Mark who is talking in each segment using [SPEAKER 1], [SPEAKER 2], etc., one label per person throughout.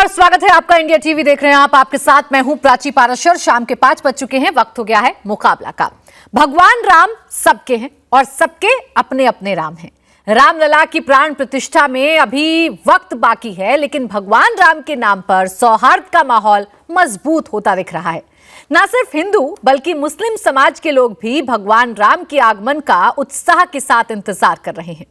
[SPEAKER 1] और स्वागत है आपका। इंडिया टीवी देख रहे हैं आप। आपके साथ मैं हूं प्राची पाराशर। शाम के 5 बज चुके हैं। वक्त हो गया है मुकाबला का। भगवान राम सबके हैं और सबके अपने अपने राम हैं। रामलला की प्राण प्रतिष्ठा में अभी वक्त बाकी है, लेकिन भगवान राम के नाम पर सौहार्द का माहौल मजबूत होता दिख रहा है। न सिर्फ हिंदू बल्कि मुस्लिम समाज के लोग भी भगवान राम के आगमन का उत्साह के साथ इंतजार कर रहे हैं।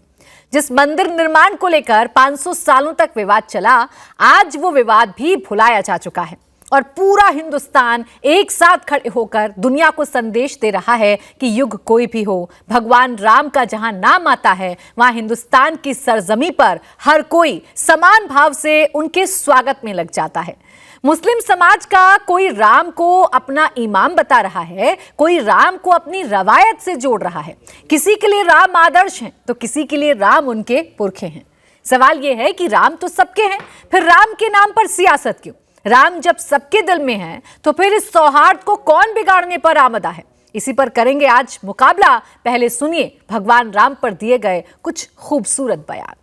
[SPEAKER 1] जिस मंदिर निर्माण को लेकर 500 सालों तक विवाद चला, आज वो विवाद भी भुलाया जा चुका है और पूरा हिंदुस्तान एक साथ खड़े होकर दुनिया को संदेश दे रहा है कि युग कोई भी हो, भगवान राम का जहां नाम आता है वहां हिंदुस्तान की सरजमी पर हर कोई समान भाव से उनके स्वागत में लग जाता है। मुस्लिम समाज का कोई राम को अपना इमाम बता रहा है, कोई राम को अपनी रवायत से जोड़ रहा है। किसी के लिए राम आदर्श हैं तो किसी के लिए राम उनके पुरखे हैं। सवाल यह है कि राम तो सबके हैं, फिर राम के नाम पर सियासत क्यों? राम जब सबके दिल में है तो फिर इस सौहार्द को कौन बिगाड़ने पर आमदा है? इसी पर करेंगे आज मुकाबला। पहले सुनिए भगवान राम पर दिए गए कुछ खूबसूरत बयान।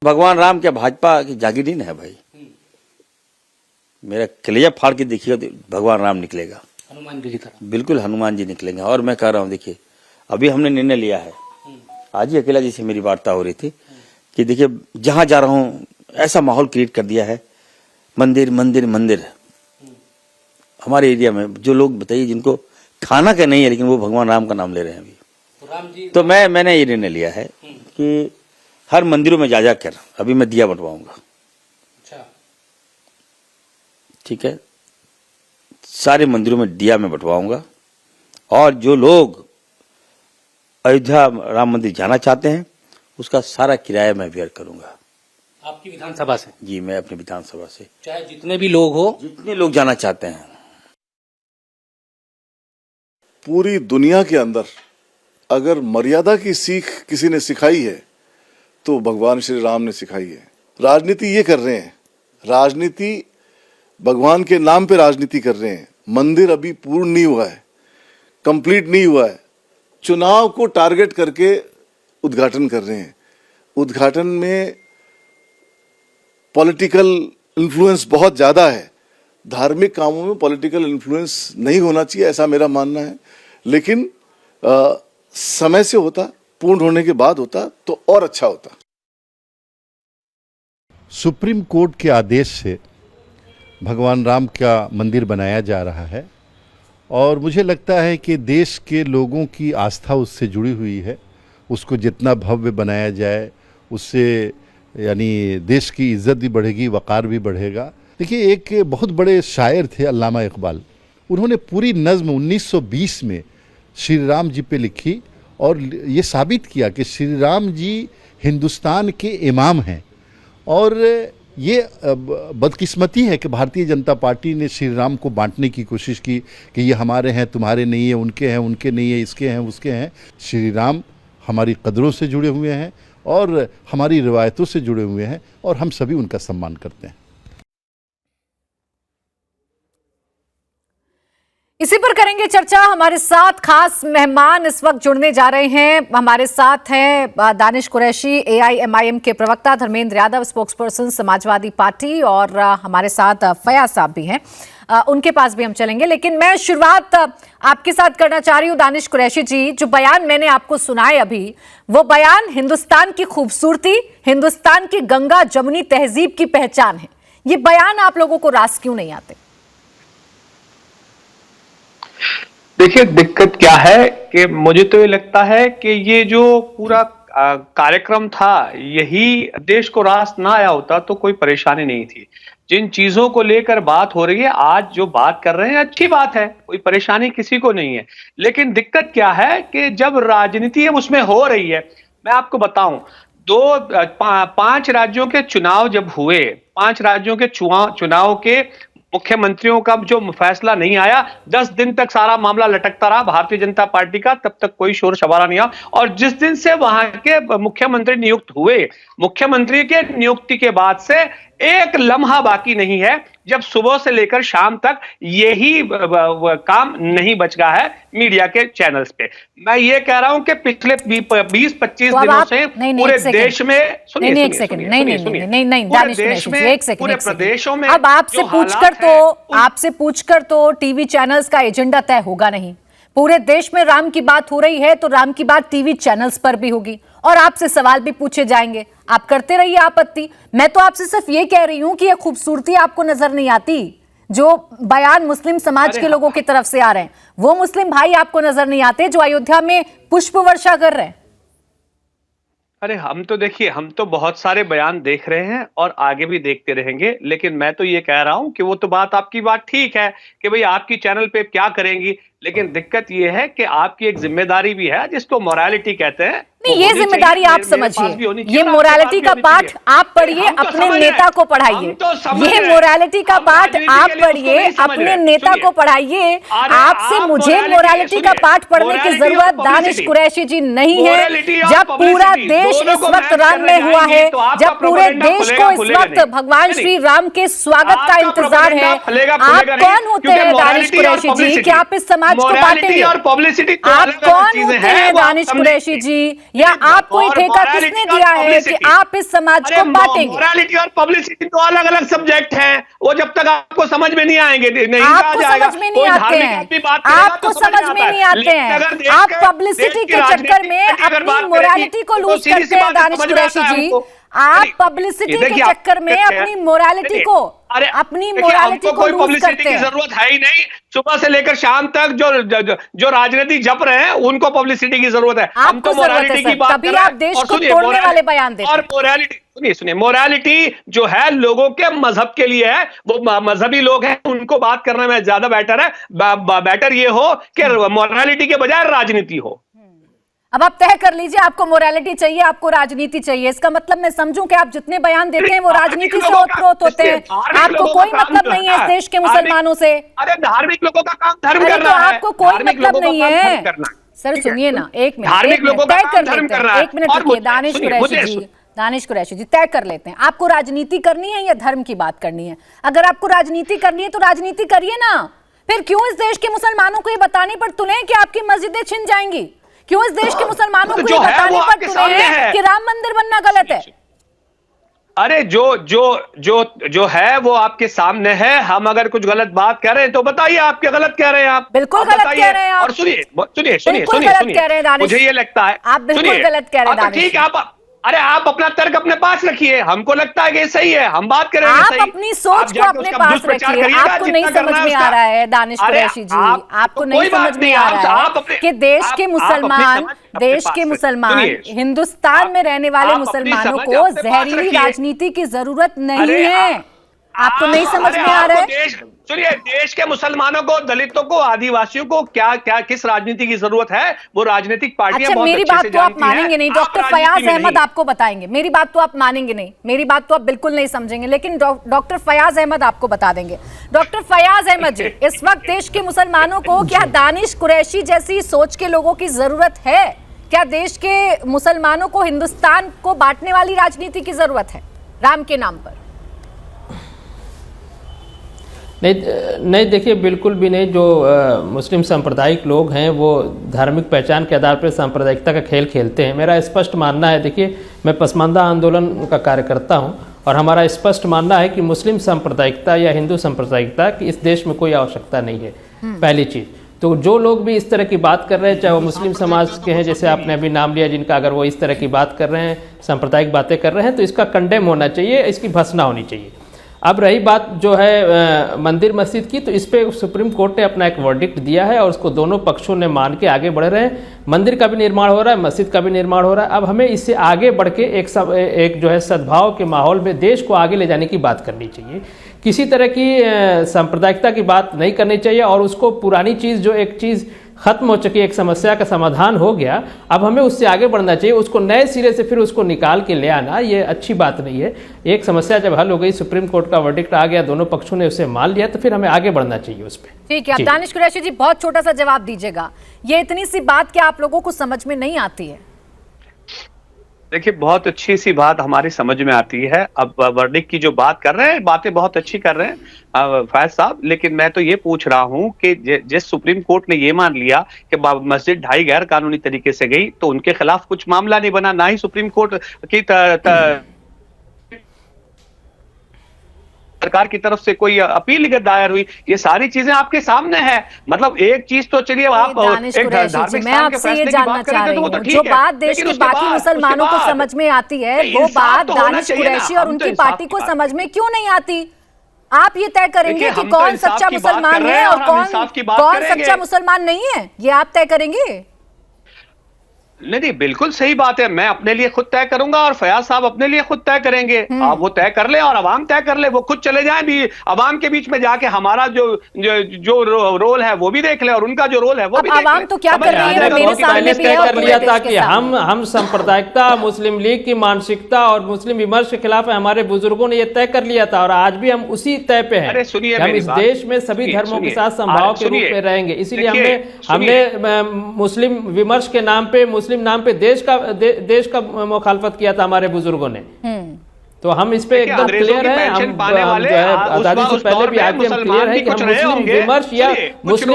[SPEAKER 2] भगवान राम क्या भाजपा की जागीरदार है भाई? मेरा कलेजा फाड़ के देखिएगा तो भगवान राम निकलेगा,
[SPEAKER 3] हनुमान जी की तरह।
[SPEAKER 2] बिल्कुल हनुमान जी निकलेंगे। और मैं कह रहा हूँ, देखिए अभी हमने निर्णय लिया है, आज ही अकेला जैसे मेरी वार्ता हो रही थी कि देखिए जहां जा रहा हूँ ऐसा माहौल क्रिएट कर दिया है। मंदिर मंदिर मंदिर हमारे एरिया में जो लोग बताइए जिनको खाना का नहीं है लेकिन वो भगवान राम का नाम ले रहे हैं अभी। तो मैंने ये निर्णय लिया है कि हर मंदिरों में जा कर अभी मैं दिया बंटवाऊंगा। ठीक है, सारे मंदिरों में दिया में बंटवाऊंगा और जो लोग अयोध्या राम मंदिर जाना चाहते हैं उसका सारा किराया मैं बेयर करूंगा।
[SPEAKER 3] आपकी विधानसभा से?
[SPEAKER 2] जी, मैं अपनी विधानसभा से,
[SPEAKER 3] चाहे जितने भी लोग हो,
[SPEAKER 2] जितने लोग जाना चाहते हैं।
[SPEAKER 4] पूरी दुनिया के अंदर अगर मर्यादा की सीख किसी ने सिखाई है तो भगवान श्री राम ने सिखाई है। राजनीति ये कर रहे हैं, राजनीति भगवान के नाम पे राजनीति कर रहे हैं। मंदिर अभी पूर्ण नहीं हुआ है, कंप्लीट नहीं हुआ है। चुनाव को टारगेट करके उद्घाटन कर रहे हैं। उद्घाटन में पॉलिटिकल इन्फ्लुएंस बहुत ज्यादा है। धार्मिक कामों में पॉलिटिकल इन्फ्लुएंस नहीं होना चाहिए, ऐसा मेरा मानना है। लेकिन समय से होता, पूर्ण होने के बाद होता तो और अच्छा होता।
[SPEAKER 5] सुप्रीम कोर्ट के आदेश से भगवान राम का मंदिर बनाया जा रहा है और मुझे लगता है कि देश के लोगों की आस्था उससे जुड़ी हुई है। उसको जितना भव्य बनाया जाए उससे यानी देश की इज्जत भी बढ़ेगी, वक़ार भी बढ़ेगा। देखिए, एक बहुत बड़े शायर थे अल्लामा इकबाल, उन्होंने पूरी नज़्म 1920 में श्री राम जी पे लिखी और ये साबित किया कि श्री राम जी हिंदुस्तान के इमाम हैं। और ये बदकिस्मती है कि भारतीय जनता पार्टी ने श्री राम को बांटने की कोशिश की कि ये हमारे हैं, तुम्हारे नहीं है, उनके हैं, उनके नहीं है, इसके हैं, उसके हैं। श्री राम हमारी कदरों से जुड़े हुए हैं और हमारी रिवायतों से जुड़े हुए हैं और हम सभी उनका सम्मान करते हैं।
[SPEAKER 1] इसी पर करेंगे चर्चा। हमारे साथ खास मेहमान इस वक्त जुड़ने जा रहे हैं। हमारे साथ हैं दानिश कुरैशी, AIMIM के प्रवक्ता, धर्मेंद्र यादव स्पोक्सपर्सन समाजवादी पार्टी, और हमारे साथ फयाज साहब भी हैं। उनके पास भी हम चलेंगे, लेकिन मैं शुरुआत आपके साथ करना चाह रही हूँ। दानिश कुरैशी जी, जो बयान मैंने आपको सुनाए अभी, वो बयान हिंदुस्तान की खूबसूरती, हिंदुस्तान की गंगा जमुनी तहजीब की पहचान है। ये बयान आप लोगों को रास क्यों नहीं आते?
[SPEAKER 6] देखिए, दिक्कत क्या है कि मुझे तो ये लगता है कि ये जो पूरा कार्यक्रम था, यही देश को रास ना आया होता तो कोई परेशानी नहीं थी। जिन चीजों को लेकर बात हो रही है, आज जो बात कर रहे हैं, अच्छी बात है, कोई परेशानी किसी को नहीं है। लेकिन दिक्कत क्या है कि जब राजनीति उसमें हो रही है, मैं आपको बताऊं, 5 राज्यों के चुनाव जब हुए, 5 राज्यों के चुनाव के मुख्यमंत्रियों का जो फैसला नहीं आया, 10 दिन तक सारा मामला लटकता रहा भारतीय जनता पार्टी का, तब तक कोई शोर शबारा नहीं आया। और जिस दिन से वहां के मुख्यमंत्री नियुक्त हुए, मुख्यमंत्री के नियुक्ति के बाद से एक लम्हा बाकी नहीं है जब सुबह से लेकर शाम तक यही काम नहीं बच गया है मीडिया के चैनल्स पे। मैं ये कह रहा हूं कि पिछले 20-25 दिनों से पूरे देश में
[SPEAKER 1] पूरे प्रदेशों में अब आपसे पूछकर तो टीवी चैनल्स का एजेंडा तय होगा नहीं। पूरे देश में राम की बात हो रही है तो राम की बात टीवी चैनल्स पर भी होगी और आपसे सवाल भी पूछे जाएंगे। आप करते रहिए आपत्ति। मैं तो आपसे सिर्फ ये कह रही हूं कि ये खूबसूरती आपको नजर नहीं आती जो बयान मुस्लिम समाज के लोगों की तरफ से आ रहे हैं। वो मुस्लिम भाई आपको नजर नहीं आते जो अयोध्या में पुष्प वर्षा कर रहे हैं।
[SPEAKER 6] अरे हम तो देखिए, हम तो बहुत सारे बयान देख रहे हैं और आगे भी देखते रहेंगे, लेकिन मैं तो ये कह रहा हूं कि वो तो आपकी बात ठीक है कि भाई आपकी चैनल पे क्या करेंगी, लेकिन दिक्कत ये है कि आपकी एक जिम्मेदारी भी है जिसको मोरालिटी कहते हैं।
[SPEAKER 1] नहीं, ये जिम्मेदारी आप समझिए, ये मोरालिटी का पाठ आप पढ़िए, अपने नेता को पढ़ाइए। ये मोरालिटी का पाठ आप पढ़िए, अपने नेता को पढ़ाइए। आपसे मुझे मोरालिटी का पाठ पढ़ने की जरूरत दानिश कुरैशी जी नहीं है। जब पूरा देश इस वक्त राममय हुआ है, जब पूरे देश को इस वक्त भगवान श्री राम के स्वागत का इंतजार है, आप कौन होते हैं दानिश कुरैशी जी कि आप इस समाज को बांटेंगे? आप कौन होते हैं दानिश कुरैशी जी, या आपको ये ठेका किसने दिया है कि आप इस समाज को बांटेंगे?
[SPEAKER 6] मोरालिटी और पब्लिसिटी तो अलग अलग सब्जेक्ट हैं, वो जब तक आपको समझ में नहीं आएंगे नहीं
[SPEAKER 1] आपको समझ में नहीं आते हैं, आपको समझ में नहीं आते हैं। आप पब्लिसिटी के चक्कर में अपनी मोरालिटी को लूज करते हैं दानिश कुरैशी जी। आप पब्लिसिटी के चक्कर में अपनी मोरालिटी को लूज करते हैं।
[SPEAKER 6] जरूरत है ही नहीं। सुबह से लेकर शाम तक जो राजनीति जप रहे हैं उनको पब्लिसिटी की जरूरत है। हम तो मोरालिटी की बात कर रहे हैं।
[SPEAKER 1] आप देश को तोड़ने वाले बयान देते हैं।
[SPEAKER 6] और मोरालिटी सुनिए, मोरालिटी जो है लोगों के मजहब के लिए है, वो मजहबी लोग हैं, उनको बात करने में ज्यादा बेटर है। बेटर ये हो कि मोरालिटी के बजाय राजनीति हो।
[SPEAKER 1] अब आप तय कर लीजिए, आपको मोरालिटी चाहिए, आपको राजनीति चाहिए। इसका मतलब मैं समझूं कि आप जितने बयान देते हैं वो राजनीति से ओतप्रोत होते हैं। आपको कोई मतलब नहीं है इस देश के मुसलमानों से।
[SPEAKER 6] अरे धार्मिक लोगों का काम धर्म करना
[SPEAKER 1] है, आपको कोई मतलब नहीं है। सर सुनिए ना, एक मिनट तय कर लेते हैं, एक मिनट रुकिए। दानिश कुरैशी जी तय कर लेते हैं, आपको राजनीति करनी है या धर्म की बात करनी है? अगर आपको राजनीति करनी है तो राजनीति करिए ना। फिर क्यों इस देश के मुसलमानों को ये बताने पर तुले कि आपकी मस्जिदें छिन जाएंगी? क्यों इस देश के मुसलमानों को ये बताने पर तुले हैं कि राम मंदिर बनना गलत है?
[SPEAKER 6] अरे जो है वो आपके सामने है। हम अगर कुछ गलत बात कह रहे हैं तो बताइए, आपके गलत कह रहे हैं। आप
[SPEAKER 1] बिल्कुल गलत कह रहे हैं आप।
[SPEAKER 6] और सुनिए
[SPEAKER 1] सुनिए,
[SPEAKER 6] मुझे ये लगता है
[SPEAKER 1] आप बिल्कुल गलत कह रहे हैं।
[SPEAKER 6] ठीक है, आप अपना तर्क अपने पास रखिए। हमको लगता है कि सही है, हम बात करेंगे।
[SPEAKER 1] आप अपनी सोच को अपने पास रखिए। आपको नहीं समझ में आ रहा है दानिश कुरैशी जी, आपको नहीं समझ में आ रहा है कि देश के मुसलमान हिंदुस्तान में रहने वाले मुसलमानों को जहरीली राजनीति की जरूरत नहीं है। आपको नहीं समझ में आ रहा है?
[SPEAKER 6] सुनिए, देश के मुसलमानों को, दलितों को, आदिवासियों को क्या किस राजनीति की जरूरत है वो राजनीतिक पार्टियां बहुत
[SPEAKER 1] मेरी बात तो आप मानेंगे नहीं। डॉक्टर फयाज अहमद आपको बताएंगे। मेरी बात तो आप मानेंगे नहीं, मेरी बात तो आप बिल्कुल नहीं समझेंगे, लेकिन डॉक्टर फयाज अहमद आपको बता देंगे। डॉक्टर फयाज अहमद जी, इस वक्त देश के मुसलमानों को क्या दानिश कुरैशी जैसी सोच के लोगों की जरूरत है? क्या देश के मुसलमानों को हिंदुस्तान को बांटने वाली राजनीति की जरूरत है राम के नाम पर?
[SPEAKER 7] नहीं देखिए, बिल्कुल भी नहीं। जो मुस्लिम सांप्रदायिक लोग हैं वो धार्मिक पहचान के आधार पर सांप्रदायिकता का खेल खेलते हैं। मेरा स्पष्ट मानना है, देखिए मैं पसमानदा आंदोलन का कार्यकर्ता हूं और हमारा स्पष्ट मानना है कि मुस्लिम सांप्रदायिकता या हिंदू सांप्रदायिकता की इस देश में कोई आवश्यकता नहीं है। पहली चीज़ तो जो लोग भी इस तरह की बात कर रहे हैं, चाहे वो मुस्लिम समाज के हैं, जैसे आपने अभी नाम लिया, जिनका अगर वो इस तरह की बात कर रहे हैं, सांप्रदायिक बातें कर रहे हैं, तो इसका कंडेम होना चाहिए, इसकी भर्त्सना होनी चाहिए। अब रही बात जो है मंदिर मस्जिद की, तो इस पे सुप्रीम कोर्ट ने अपना एक वर्डिक्ट दिया है और उसको दोनों पक्षों ने मान के आगे बढ़ रहे हैं। मंदिर का भी निर्माण हो रहा है, मस्जिद का भी निर्माण हो रहा है। अब हमें इससे आगे बढ़ के एक जो है सद्भाव के माहौल में देश को आगे ले जाने की बात करनी चाहिए। किसी तरह की सांप्रदायिकता की बात नहीं करनी चाहिए और उसको पुरानी चीज़, जो एक चीज़ खत्म हो चुकी, एक समस्या का समाधान हो गया, अब हमें उससे आगे बढ़ना चाहिए। उसको नए सिरे से फिर उसको निकाल के ले आना ये अच्छी बात नहीं है। एक समस्या जब हल हो गई, सुप्रीम कोर्ट का वर्डिक्ट आ गया, दोनों पक्षों ने उसे मान लिया, तो फिर हमें आगे बढ़ना चाहिए उस पर।
[SPEAKER 1] ठीक है, दानिश कुरैशी जी बहुत छोटा सा जवाब दीजिएगा। ये इतनी सी बात क्या आप लोगों को समझ में नहीं आती है?
[SPEAKER 6] देखिए, बहुत अच्छी सी बात हमारी समझ में आती है। अब वर्डिक्ट की जो बात कर रहे हैं, बातें बहुत अच्छी कर रहे हैं फैज साहब, लेकिन मैं तो ये पूछ रहा हूं कि जिस सुप्रीम कोर्ट ने ये मान लिया कि मस्जिद ढाई गैर कानूनी तरीके से गई, तो उनके खिलाफ कुछ मामला नहीं बना, ना ही सुप्रीम कोर्ट की सरकार की तरफ से कोई अपील दायर हुई। ये सारी चीजें आपके सामने है। मतलब एक चीज तो चलिए आप
[SPEAKER 1] दानिश
[SPEAKER 6] एक
[SPEAKER 1] कुरैशी जी,
[SPEAKER 6] धार्मिक
[SPEAKER 1] मैं
[SPEAKER 6] स्थान के
[SPEAKER 1] आपसे ये
[SPEAKER 6] फैसले की
[SPEAKER 1] जानना
[SPEAKER 6] बात
[SPEAKER 1] चाह
[SPEAKER 6] करेंगे
[SPEAKER 1] रही
[SPEAKER 6] तो वो तो
[SPEAKER 1] हूँ,
[SPEAKER 6] ठीक
[SPEAKER 1] जो
[SPEAKER 6] है,
[SPEAKER 1] बात देश
[SPEAKER 6] लेकिन
[SPEAKER 1] के
[SPEAKER 6] उसके
[SPEAKER 1] बाकी
[SPEAKER 6] बाद
[SPEAKER 1] मुसलमानों को समझ में आती है, वो
[SPEAKER 6] इंसाफ
[SPEAKER 1] बात
[SPEAKER 6] तो होना
[SPEAKER 1] दानिश
[SPEAKER 6] चाहिए ना।
[SPEAKER 1] कुरैशी और
[SPEAKER 6] हम तो
[SPEAKER 1] उनकी
[SPEAKER 6] इंसाफ
[SPEAKER 1] पार्टी
[SPEAKER 6] की
[SPEAKER 1] को
[SPEAKER 6] बात
[SPEAKER 1] समझ
[SPEAKER 6] कर
[SPEAKER 1] में क्यों नहीं आती? आप ये तय करेंगे
[SPEAKER 6] देखिए,
[SPEAKER 1] कि
[SPEAKER 6] हम तो
[SPEAKER 1] कौन
[SPEAKER 6] इंसाफ
[SPEAKER 1] सच्चा
[SPEAKER 6] की बात
[SPEAKER 1] मुसलमान
[SPEAKER 6] कर रहे
[SPEAKER 1] है
[SPEAKER 6] हैं
[SPEAKER 1] और
[SPEAKER 6] और हम
[SPEAKER 1] कौन
[SPEAKER 6] इंसाफ की बात
[SPEAKER 1] कौन
[SPEAKER 6] करेंगे।
[SPEAKER 1] सच्चा मुसलमान नहीं है, ये आप तय करेंगे?
[SPEAKER 6] नहीं, बिल्कुल सही बात है। मैं अपने लिए खुद तय करूंगा और फयाज साहब अपने लिए खुद तय करेंगे। आप वो तय कर ले और अवाम तय कर ले, वो खुद चले जाएं भी अवाम के बीच में जाके, हमारा जो रोल है वो भी देख ले और उनका जो रोल है वो भी देख ले।
[SPEAKER 1] अवाम तो क्या
[SPEAKER 6] समझ
[SPEAKER 1] कर
[SPEAKER 6] में आ
[SPEAKER 1] रही है,
[SPEAKER 6] जाएगा
[SPEAKER 1] वो मेरे
[SPEAKER 6] लोगों की
[SPEAKER 1] सामने
[SPEAKER 7] पहले
[SPEAKER 1] भी है
[SPEAKER 7] तय
[SPEAKER 1] और
[SPEAKER 7] कर
[SPEAKER 1] पूरे
[SPEAKER 7] लिया
[SPEAKER 1] देश
[SPEAKER 7] था
[SPEAKER 1] के
[SPEAKER 7] कि
[SPEAKER 1] सामने।
[SPEAKER 7] हम सांप्रदायिकता, मुस्लिम लीग की मानसिकता और मुस्लिम विमर्श के खिलाफ है। हमारे बुजुर्गों ने ये तय कर लिया था और आज भी हम उसी तय पे हैं।
[SPEAKER 6] अरे सुनिए
[SPEAKER 7] कि हम
[SPEAKER 6] मेरी
[SPEAKER 7] इस
[SPEAKER 6] बात।
[SPEAKER 7] देश में सभी
[SPEAKER 6] सुनिए,
[SPEAKER 7] धर्मों के
[SPEAKER 6] सुनिए।
[SPEAKER 7] साथ समभाव के रूप
[SPEAKER 6] सुनिए।
[SPEAKER 7] में रहेंगे। इसीलिए
[SPEAKER 6] देखिए,
[SPEAKER 7] हमने मुस्लिम विमर्श के नाम पे, मुस्लिम नाम पे देश का मुखालफत किया था हमारे बुजुर्गों ने। तो हम इस पे एकदम क्लियर है। हम जो है आजादी से पहले भी आज भी हम क्लियर है कि हम मुस्लिम विमर्श या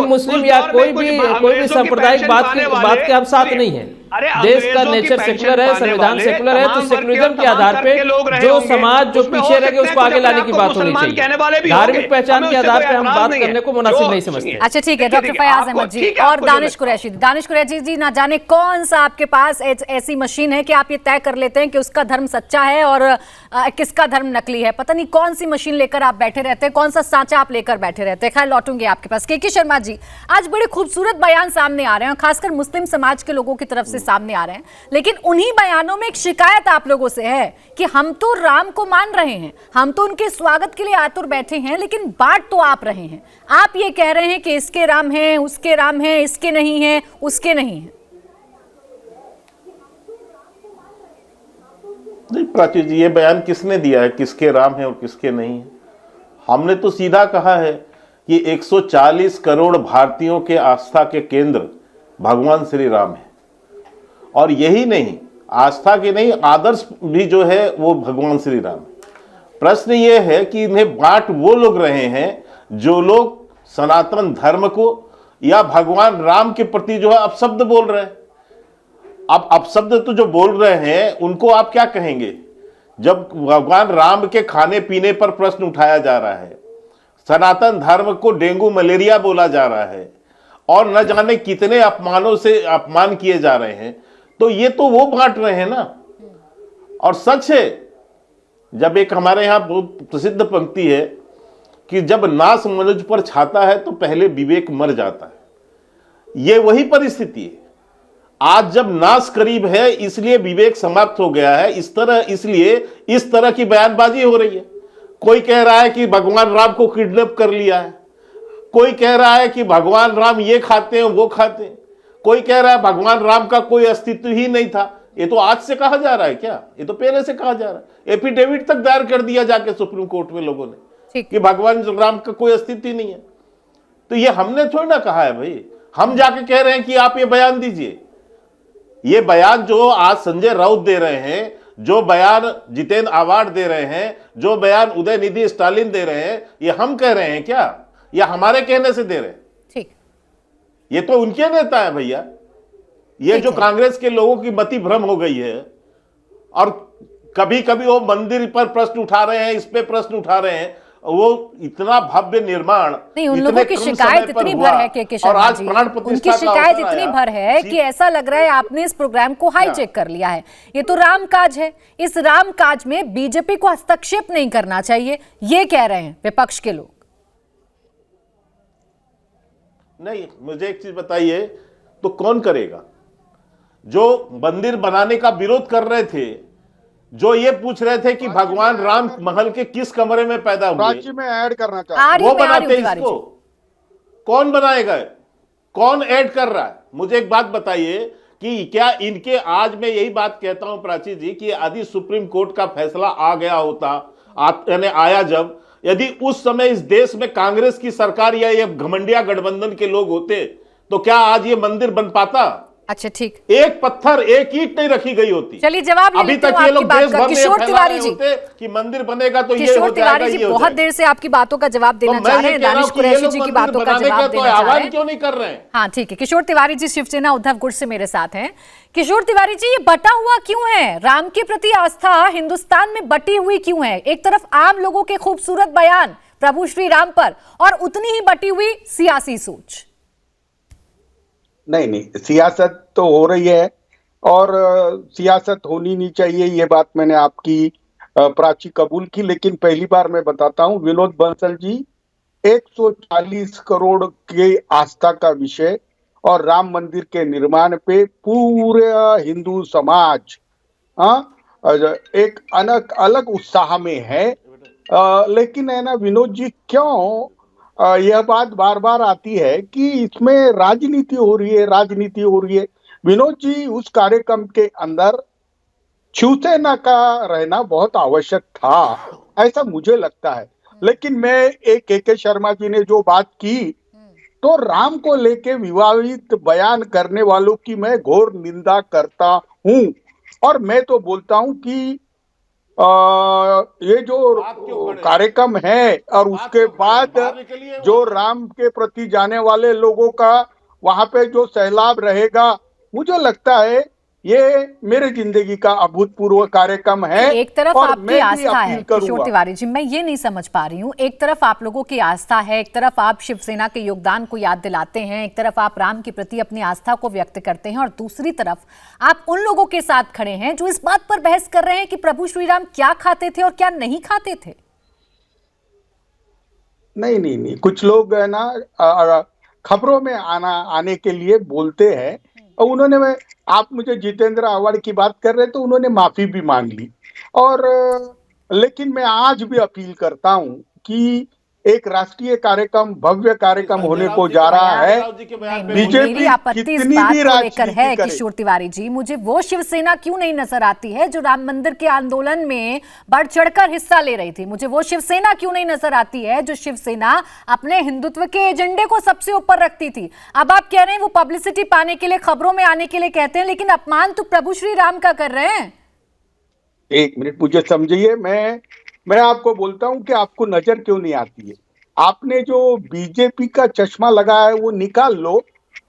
[SPEAKER 7] मुस्लिम या कोई भी सांप्रदायिक बात के हम साथ नहीं है। देश का नेचर सेकुलर है, संविधान सेकुलर है, तो सेकुलरिज्म के आधार पे जो समाज जो पीछे रह गए उसको आगे लाने की बात होनी चाहिए। धार्मिक पहचान के आधार पे हम बात करने को मुनासिब नहीं समझते।
[SPEAKER 1] अच्छा ठीक है, डॉक्टर फयाज अहमद जी और दानिश कुरैशी जी, ना जाने कौन सा आपके पास ऐसी मशीन है कि आप ये तय कर लेते हैं कि उसका धर्म सच्चा है और किसका धर्म नकली है। पता नहीं कौन सी मशीन लेकर आप बैठे रहते हैं, कौन सा सांचा आप लेकर बैठे रहते हैं। खैर लौटूंगे आपके पास। के शर्मा जी, आज बड़े खूबसूरत बयान सामने आ रहे हैं, खासकर मुस्लिम समाज के लोगों की तरफ से सामने आ रहे हैं, लेकिन उन्हीं बयानों में एक शिकायत आप लोगों से है कि हम तो राम को मान रहे हैं, हम तो उनके स्वागत के लिए आतुर बैठे हैं, लेकिन बांट तो आप रहे हैं। आप ये कह रहे हैं कि इसके राम हैं, उसके राम हैं, इसके नहीं हैं, उसके नहीं हैं।
[SPEAKER 8] नहीं प्राची जी, ये बयान किसने दिया है किसके राम है और किसके नहीं है? हमने तो सीधा कहा है कि 140 करोड़ भारतीयों के आस्था के केंद्र भगवान श्री राम है। और यही नहीं, आस्था के नहीं, आदर्श भी जो है वो भगवान श्री राम है। प्रश्न ये है कि इन्हें बांट वो लोग रहे हैं जो लोग सनातन धर्म को या भगवान राम के प्रति जो है अपशब्द बोल रहे हैं। अब अपशब्द तो जो बोल रहे हैं उनको आप क्या कहेंगे? जब भगवान राम के खाने पीने पर प्रश्न उठाया जा रहा है, सनातन धर्म को डेंगू मलेरिया बोला जा रहा है और न जाने कितने अपमानों से अपमान किए जा रहे हैं, तो ये तो वो बांट रहे हैं ना। और सच है, जब एक हमारे यहां बहुत प्रसिद्ध पंक्ति है कि जब नाश मनुज पर छाता है तो पहले विवेक मर जाता है। ये वही परिस्थिति है। आज जब नाश करीब है इसलिए विवेक समाप्त हो गया है। इसलिए इस तरह की बयानबाजी हो रही है। कोई कह रहा है कि भगवान राम को किडनैप कर लिया है, कोई कह रहा है कि भगवान राम ये खाते हैं वो खाते हैं, कोई कह रहा है भगवान राम का कोई अस्तित्व ही नहीं था। ये तो आज से कहा जा रहा है क्या? ये तो पहले से कहा जा रहा है। एफिडेविट तक दायर कर दिया जाके सुप्रीम कोर्ट में लोगों ने कि भगवान राम का कोई अस्तित्व ही नहीं है। तो ये हमने थोड़ी ना कहा है भाई, हम जाके कह रहे हैं कि आप ये बयान दीजिए। ये बयान जो आज संजय राउत दे रहे हैं, जो बयान जितेंद्र आवाड दे रहे हैं, जो बयान उदयनिधि स्टालिन दे रहे हैं, ये हम कह रहे हैं क्या या हमारे कहने से दे रहे हैं?
[SPEAKER 1] ठीक,
[SPEAKER 8] ये तो उनके नेता है भैया। ये जो कांग्रेस के लोगों की मति भ्रम हो गई है और कभी कभी वो मंदिर पर प्रश्न उठा रहे हैं, इस पे प्रश्न उठा रहे हैं। वो इतना भव्य निर्माण
[SPEAKER 1] नहीं, उन लोगों की शिकायत इतनी भर है के शर्मा जी, उनकी शिकायत इतनी भर है कि ऐसा लग रहा है आपने इस प्रोग्राम को हाईजेक कर लिया है। ये तो राम काज है, इस राम काज में बीजेपी को हस्तक्षेप नहीं करना चाहिए, ये कह रहे हैं विपक्ष के लोग।
[SPEAKER 8] नहीं, मुझे एक चीज बताइए, तो कौन करेगा? जो मंदिर बनाने का विरोध कर रहे थे, जो ये पूछ रहे थे कि भगवान राम महल के किस कमरे में पैदा हुए,
[SPEAKER 9] में ऐड करना चाहता
[SPEAKER 8] वो बनाते इसको। कौन बनाएगा? कौन ऐड कर रहा है? मुझे एक बात बताइए कि क्या इनके, आज मैं यही बात कहता हूं प्राची जी, कि यदि सुप्रीम कोर्ट का फैसला आ गया होता, यानी आया जब, यदि उस समय इस देश में कांग्रेस की सरकार या ये घमंडिया गठबंधन के लोग होते, तो क्या आज ये मंदिर बन पाता?
[SPEAKER 1] अच्छा ठीक,
[SPEAKER 8] एक पत्थर, एक ईंट नहीं रखी गई होती।
[SPEAKER 1] चलिए जवाब ले
[SPEAKER 8] अभी
[SPEAKER 1] लेते
[SPEAKER 8] तक
[SPEAKER 1] हूं
[SPEAKER 8] ये
[SPEAKER 1] आपकी
[SPEAKER 8] लोग
[SPEAKER 1] बात
[SPEAKER 8] देश
[SPEAKER 1] का।
[SPEAKER 8] भर में
[SPEAKER 1] किशोर
[SPEAKER 8] फैला
[SPEAKER 1] तिवारी
[SPEAKER 8] रहे
[SPEAKER 1] जी,
[SPEAKER 8] होते कि मंदिर बनेगा तो ये
[SPEAKER 1] किशोर
[SPEAKER 8] हो जाएगा,
[SPEAKER 1] तिवारी जी
[SPEAKER 8] ये हो
[SPEAKER 1] बहुत
[SPEAKER 8] जाएगा।
[SPEAKER 1] देर से आपकी बातों का जवाब देना
[SPEAKER 8] तो
[SPEAKER 1] चाह
[SPEAKER 8] मैं
[SPEAKER 1] रहे
[SPEAKER 8] ये
[SPEAKER 1] हैं,
[SPEAKER 8] कह रहा
[SPEAKER 1] दानिश
[SPEAKER 8] हूं कि ये
[SPEAKER 1] कुरैशी
[SPEAKER 8] लोग
[SPEAKER 1] जी की
[SPEAKER 8] मंदिर
[SPEAKER 1] बातों का
[SPEAKER 8] बनाने
[SPEAKER 1] जवाब
[SPEAKER 8] तो
[SPEAKER 1] देना चाह रहे
[SPEAKER 8] आह्वान
[SPEAKER 1] हैं।
[SPEAKER 8] क्यों नहीं कर रहे हैं?
[SPEAKER 1] हाँ ठीक है, किशोर तिवारी जी शिवसेना उद्धव गुट से मेरे साथ हैं। किशोर तिवारी जी, ये बटा हुआ क्यों है? राम के प्रति आस्था हिंदुस्तान में बटी हुई क्यों है? एक तरफ आम लोगों के खूबसूरत बयान प्रभु श्री राम पर और उतनी ही बटी हुई सियासी सोच।
[SPEAKER 9] नहीं, सियासत तो हो रही है और सियासत होनी नहीं चाहिए, ये बात मैंने आपकी प्राची कबूल की। लेकिन पहली बार मैं बताता हूं विनोद बंसल जी, 140 करोड़ के आस्था का विषय और राम मंदिर के निर्माण पे पूरा हिंदू समाज एक अलग उत्साह में है। लेकिन है ना विनोद जी, क्यों यह बात बार बार आती है कि इसमें राजनीति हो रही है। विनोद जी, उस कार्यक्रम के अंदर शिवसेना का रहना बहुत आवश्यक था, ऐसा मुझे लगता है। लेकिन मैं के शर्मा जी ने जो बात की, तो राम को लेके विवादित बयान करने वालों की मैं घोर निंदा करता हूं। और मैं तो बोलता हूं कि ये जो कार्यक्रम है और उसके बाद जो राम के प्रति जाने वाले लोगों का वहां पे जो सैलाब रहेगा, मुझे लगता है ये मेरे जिंदगी का अभूतपूर्व कार्यक्रम है।
[SPEAKER 1] एक तरफ
[SPEAKER 9] और
[SPEAKER 1] आपकी
[SPEAKER 9] मैं भी
[SPEAKER 1] आस्था है
[SPEAKER 9] अपील
[SPEAKER 1] किशोर
[SPEAKER 9] करूंगा।
[SPEAKER 1] तिवारी जी, मैं ये नहीं समझ पा रही हूँ। एक तरफ आप लोगों की आस्था है, एक तरफ आप शिवसेना के योगदान को याद दिलाते हैं, एक तरफ आप राम के प्रति अपनी आस्था को व्यक्त करते हैं, और दूसरी तरफ आप उन लोगों के साथ खड़े हैं जो इस बात पर बहस कर रहे हैं कि प्रभु श्री राम क्या खाते थे और क्या नहीं खाते थे।
[SPEAKER 9] नहीं, कुछ लोग है ना खबरों में आने के लिए बोलते हैं। और आप मुझे जितेंद्र आव्हाड की बात कर रहे, तो उन्होंने माफी भी मांग ली। और लेकिन मैं आज भी अपील करता हूं कि एक राष्ट्रीय कार्यक्रम, भव्य कार्यक्रम होने को जा रहा है। बीजेपी
[SPEAKER 1] मेरी आपत्ति इस
[SPEAKER 9] कितनी
[SPEAKER 1] बात
[SPEAKER 9] भी
[SPEAKER 1] को लेकर है
[SPEAKER 9] राजनीति करे।
[SPEAKER 1] किशोर तिवारी जी, मुझे वो शिवसेना क्यों नहीं नजर आती है जो राम मंदिर के आंदोलन में बढ़ चढ़कर हिस्सा ले रही थी? मुझे वो शिवसेना क्यों नहीं नजर आती है जो शिवसेना अपने हिंदुत्व के एजेंडे को सबसे ऊपर रखती थी? अब आप कह रहे हैं वो पब्लिसिटी पाने के लिए, खबरों में आने के लिए कहते हैं, लेकिन अपमान तो प्रभु श्री राम का कर रहे हैं।
[SPEAKER 9] एक मिनट मुझे समझिए, मैं आपको बोलता हूं कि आपको नजर क्यों नहीं आती है। आपने जो बीजेपी का चश्मा लगाया है वो निकाल लो,